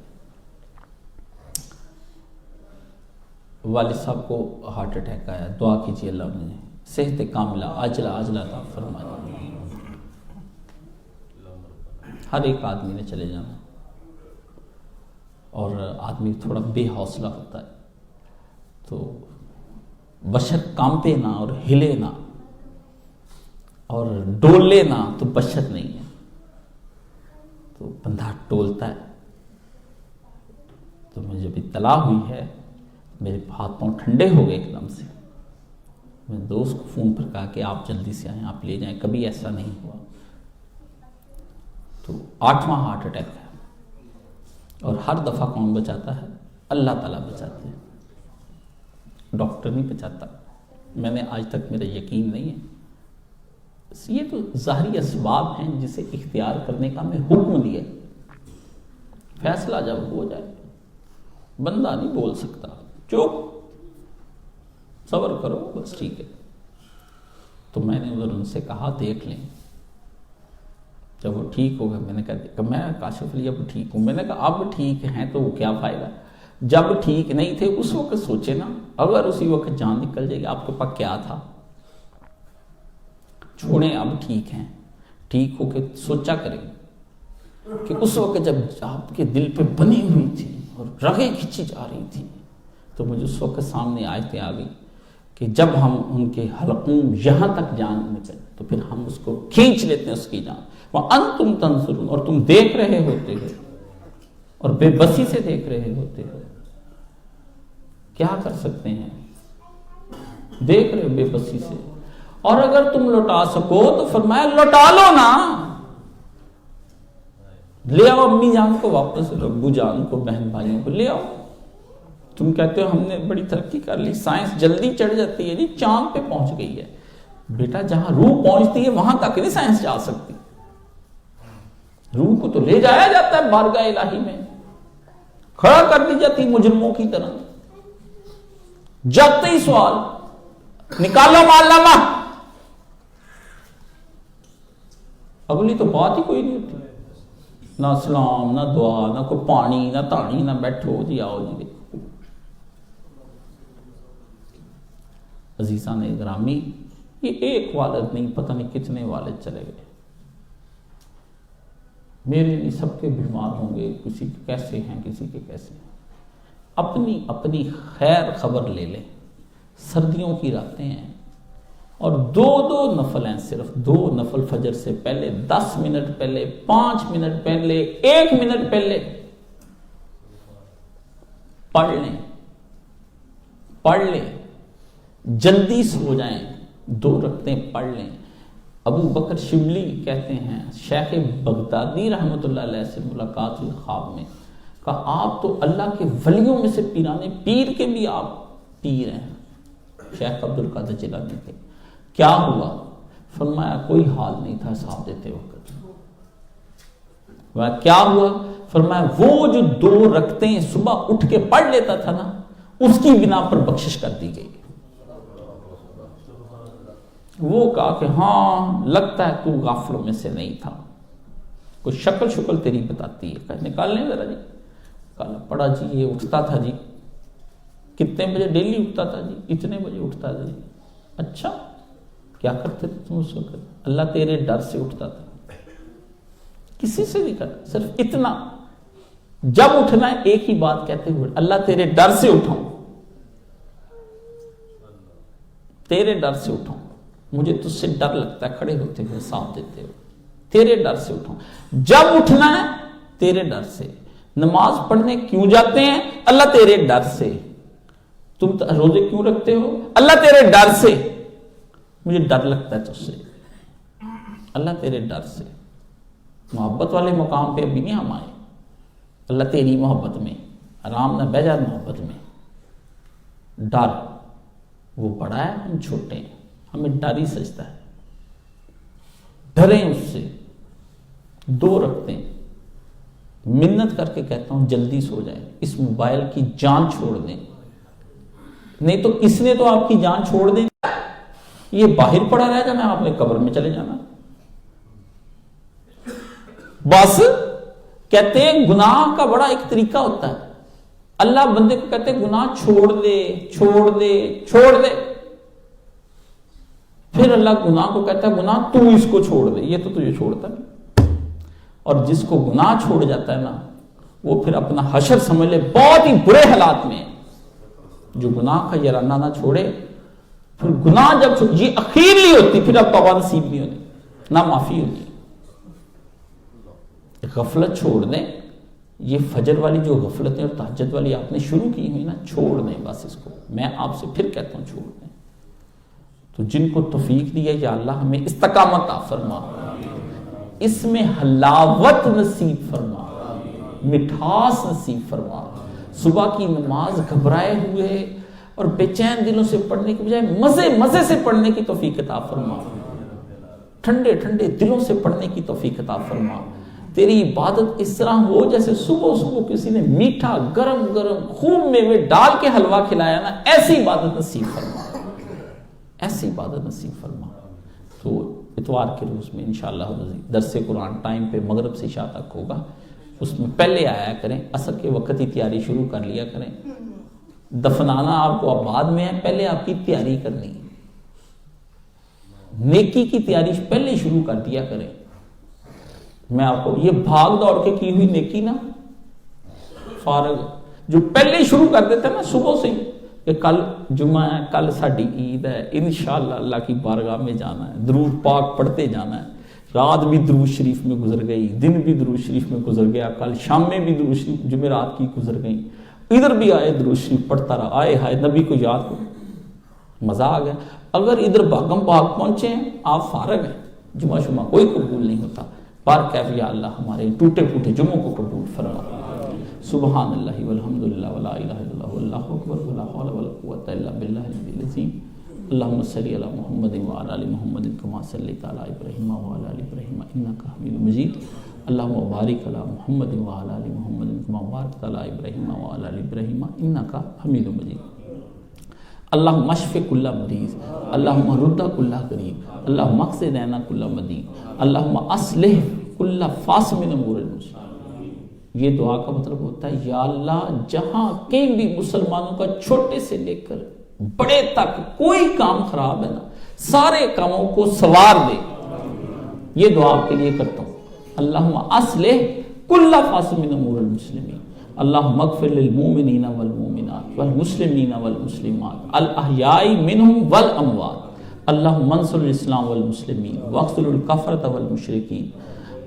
والد صاحب کو ہارٹ اٹیک آیا، دعا کیجیے اللہ انہیں صحت کاملہ عاجلہ عطا فرمائے۔ ہر ایک آدمی نے چلے جانا، اور آدمی تھوڑا بے حوصلہ ہوتا ہے تو بشر کانپے نہ اور ہلے نہ اور ڈولے نہ تو بشر نہیں ہے، تو بندہ ڈولتا ہے۔ تو مجھے جب اطلاع ہوئی ہے میرے ہاتھ پاؤں ٹھنڈے ہو گئے ایک دم سے۔ میں دوست کو فون پر کہا کہ آپ جلدی سے آئیں، آپ لے جائیں، کبھی ایسا نہیں ہوا۔ تو 8واں ہارٹ اٹیک ہے، اور ہر دفعہ کون بچاتا ہے؟ اللہ تعالیٰ بچاتے ہیں، ڈاکٹر نہیں بچاتا۔ میں نے آج تک میرا یقین نہیں ہے، یہ تو ظاہری اسباب ہیں جسے اختیار کرنے کا ہمیں حکم دیا، فیصلہ جب ہو جائے بندہ نہیں بول سکتا، چپ صبر کرو بس ٹھیک ہے۔ تو میں نے ادھر ان سے کہا دیکھ لیں، جب وہ ٹھیک ہو گئے میں نے کہا میں کاشف علی اب ٹھیک ہوں، میں نے کہا اب ٹھیک ہیں تو وہ کیا فائدہ، جب ٹھیک نہیں تھے اس وقت سوچے نا، اگر اسی وقت جان نکل جائے گی آپ کے پاس کیا تھا، چھوڑیں اب ٹھیک ہیں، ٹھیک ہو کے سوچا کریں کہ اس وقت جب آپ کے دل پہ بنی ہوئی تھی اور رگیں کھینچی جا رہی تھی تو مجھے اس وقت سامنے آیتیں آ گئی کہ جب ہم ان کے حلقوم یہاں تک جان نکل تو پھر ہم اس کو کھینچ لیتے ہیں اس کی جان، وَأَنْتُمْ تَنْظُرُونَ، اور تم دیکھ رہے ہوتے ہو اور بے بسی سے دیکھ رہے ہوتے ہو، کیا کر سکتے ہیں، دیکھ رہے بے بسی سے۔ اور اگر تم لوٹا سکو تو فرمایا لوٹا لو نا، لے آؤ امی جان کو واپس، ابو جان کو، بہن بھائیوں کو لے آؤ۔ تم کہتے ہو ہم نے بڑی ترقی کر لی، سائنس جلدی چڑھ جاتی ہے، جی چاند پہ پہنچ گئی ہے بیٹا، جہاں روح پہنچتی ہے وہاں تک نہیں سائنس جا سکتی، روح کو تو لے جایا جاتا ہے بارگاہ الہی میں، کھڑا کر دی جاتی مجرموں کی طرح، جاتے ہی سوال نکالو معلمہ، اگلی تو بات ہی کوئی نہیں ہوتی، نہ سلام، نہ دعا، نہ کوئی پانی، نہ تانی، نہ بیٹھو جی آؤ جی دیکھو۔ عزیزان گرامی، یہ ایک والد نہیں پتہ نہیں کتنے والد چلے گئے، میرے لیے سب کے بیمار ہوں گے، کسی کے کیسے ہیں کسی کے کیسے ہیں۔ اپنی اپنی خیر خبر لے لیں، سردیوں کی راتیں ہیں اور 2 نفل ہیں، صرف 2 نفل فجر سے پہلے، 10 منٹ پہلے، 5 منٹ پہلے، 1 منٹ پہلے پڑھ لیں، جلدی سو جائیں، 2 رکعتیں پڑھ لیں۔ ابو بکر شبلی کہتے ہیں شیخ بغدادی رحمۃ اللہ علیہ سے ملاقات ہوئی خواب میں، کہا آپ تو اللہ کے ولیوں میں سے پیرانے پیر کے بھی آپ پیر ہیں، شیخ عبد القادر جیلانی تھے، کیا ہوا؟ فرمایا کوئی حال نہیں تھا حساب دیتے وقت۔ کیا ہوا؟ فرمایا وہ جو 2 رکعتیں صبح اٹھ کے پڑھ لیتا تھا نا، اس کی بنا پر بخشش کر دی گئی۔ وہ کہا کہ ہاں لگتا ہے تو غافلوں میں سے نہیں تھا، کوئی شکل تیری بتاتی ہے، کہ نکال لیں ذرا جی، کالا پڑا جی، یہ اٹھتا تھا جی، کتنے بجے ڈیلی اٹھتا تھا جی، اتنے بجے اٹھتا تھا جی، اچھا کیا کرتے تھے تم اس وقت؟ اللہ تیرے ڈر سے اٹھتا تھا، کسی سے نہیں کرتا، صرف اتنا، جب اٹھنا ہے ایک ہی بات کہتے ہوئے، اللہ تیرے ڈر سے اٹھاؤں، تیرے ڈر سے اٹھاؤں، مجھے تجھ سے ڈر لگتا ہے کھڑے ہوتے ہوئے ساتھ دیتے ہو، تیرے ڈر سے اٹھاؤں، جب اٹھنا ہے تیرے ڈر سے، نماز پڑھنے کیوں جاتے ہیں؟ اللہ تیرے ڈر سے، تم روزے کیوں رکھتے ہو؟ اللہ تیرے ڈر سے، مجھے ڈر لگتا ہے تجھ سے، اللہ تیرے ڈر سے۔ محبت والے مقام پہ ابھی نہیں ہم آئے، اللہ تیری محبت میں، آرام نہ بہ جا محبت میں، ڈر وہ بڑا ہے ہم چھوٹے ہیں، ہمیں ڈر ہی سجتا ہے، ڈریں اس سے۔ 2 رکھتے ہیں، منت کر کے کہتا ہوں جلدی سو جائے، اس موبائل کی جان چھوڑ دیں، نہیں تو اس نے تو آپ کی جان چھوڑ دیں، یہ باہر پڑا رہے گا، میں آپ نے قبر میں چلے جانا۔ بس کہتے ہیں گناہ کا بڑا ایک طریقہ ہوتا ہے، اللہ بندے کو کہتے ہیں گناہ چھوڑ دے چھوڑ دے چھوڑ دے، پھر اللہ گناہ کو کہتا ہے گناہ تو اس کو چھوڑ دے، یہ تو تجھے چھوڑتا نہیں۔ اور جس کو گناہ چھوڑ جاتا ہے نا وہ پھر اپنا حشر سمجھ لے بہت ہی برے حالات میں ہے۔ جو گناہ کا یارانہ نہ چھوڑے، پھر گناہ جب یہ اخیرلی ہوتی پھر اب توبہ نصیب نہیں ہوتی، نہ معافی ہوتی۔ غفلت چھوڑ دیں، یہ فجر والی جو غفلتیں اور تہجد والی آپ نے شروع کی ہوئی نا، چھوڑ دیں بس اس کو، میں آپ سے پھر کہتا ہوں چھوڑ دیں۔ تو جن کو توفیق دی ہے یا اللہ ہمیں استقامت عطا فرما، اس میں حلاوت نصیب فرما، مٹھاس نصیب فرما، صبح کی نماز گھبرائے ہوئے اور بے چین دلوں سے پڑھنے کی بجائے مزے مزے سے پڑھنے کی توفیق عطا فرما، ٹھنڈے ٹھنڈے دلوں سے پڑھنے کی توفیق عطا فرما۔ تیری عبادت اس طرح ہو جیسے صبح صبح کسی نے میٹھا گرم گرم خوب میوے ڈال کے حلوہ کھلایا نا، ایسی عبادت نصیب فرما، ایسی عبادت نصیب فرما۔ تو اتوار کے روز میں انشاءاللہ درس قرآن ٹائم پہ مغرب سے عشاء تک ہوگا، اس میں پہلے آیا کریں، عصر کے وقت ہی تیاری شروع کر لیا کریں۔ دفنانا آپ کو آباد میں ہے، پہلے آپ کی تیاری کرنی ہے، نیکی کی تیاری پہلے شروع کر دیا کریں۔ میں آپ کو یہ بھاگ دوڑ کے کی ہوئی نیکی نا فارغ جو پہلے شروع کر دیتے ہیں نا صبح سے ہی کہ کل جمعہ ہے، کل ساڈی عید ہے، انشاءاللہ اللہ کی بارگاہ میں جانا ہے، درود پاک پڑھتے جانا ہے، رات بھی درود شریف میں گزر گئی، دن بھی درود شریف میں گزر گیا، کل شام میں بھی درود شریف جمعرات کی گزر گئی، ادھر بھی آئے درود شریف پڑھتا رہا، آئے ہائے نبی کو یاد کرو، مزہ آ گیا۔ اگر ادھر بھاگم بھاگ پہنچے ہیں آپ فارغ ہیں، جمعہ شمعہ کوئی قبول نہیں ہوتا، بار کیف یا اللہ ہمارے ٹوٹے پھوٹے جمعوں کو قبول فرما۔ سبحان اللہ والحمد للہ ولا الہ الا اللہ واللہ اکبر ولا حول ولا قوۃ الا باللہ العلی العظیم۔ اللہم صلی علی محمد وعلی آل محمد کما صلیت علی ابراہیم وعلی آل ابراہیم انک حمید مجید۔ اللہم بارک علی محمد وعلی آل محمد کما بارکت علی ابراہیم وعلی آل ابراہیم انک حمید مجید۔ اللہم اشف کل مریض، اللہم رد کل غریب، اللہم اقض دینا کل مدین، اللہم اصلح کل فاسد من امور المسلمین۔ یہ دعا کا مطلب ہوتا ہے یا اللہ جہاں کہیں بھی مسلمانوں کا چھوٹے سے لے کر بڑے تک کوئی کام خراب ہے نا، سارے کاموں کو سوار دے۔ یہ دعا آپ کے لیے کرتا ہوں۔ اللہم اصلح کل فاسد من امور المسلمین، اللہم اغفر للمؤمنین والمؤمنات والمسلمین والمسلمات الاحیاء منہم والاموات، اللہم انصر الاسلام والمسلمین واخذل الکفرۃ والمشرکین،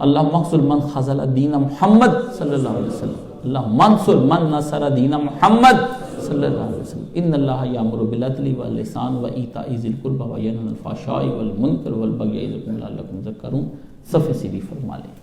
اللہم اخذل من خذل دین محمد صلی اللہ علیہ وسلم، اللہم انصر من نصر دین محمد صلی اللہ علیہ وسلم۔ ان اللہ یامر بالعدل والاحسان وایتاء ذی القربى وینہی عن الفحشاء والمنکر والبغی یعظکم لعلکم تذکرون۔ صف سیدھی فرما لیں۔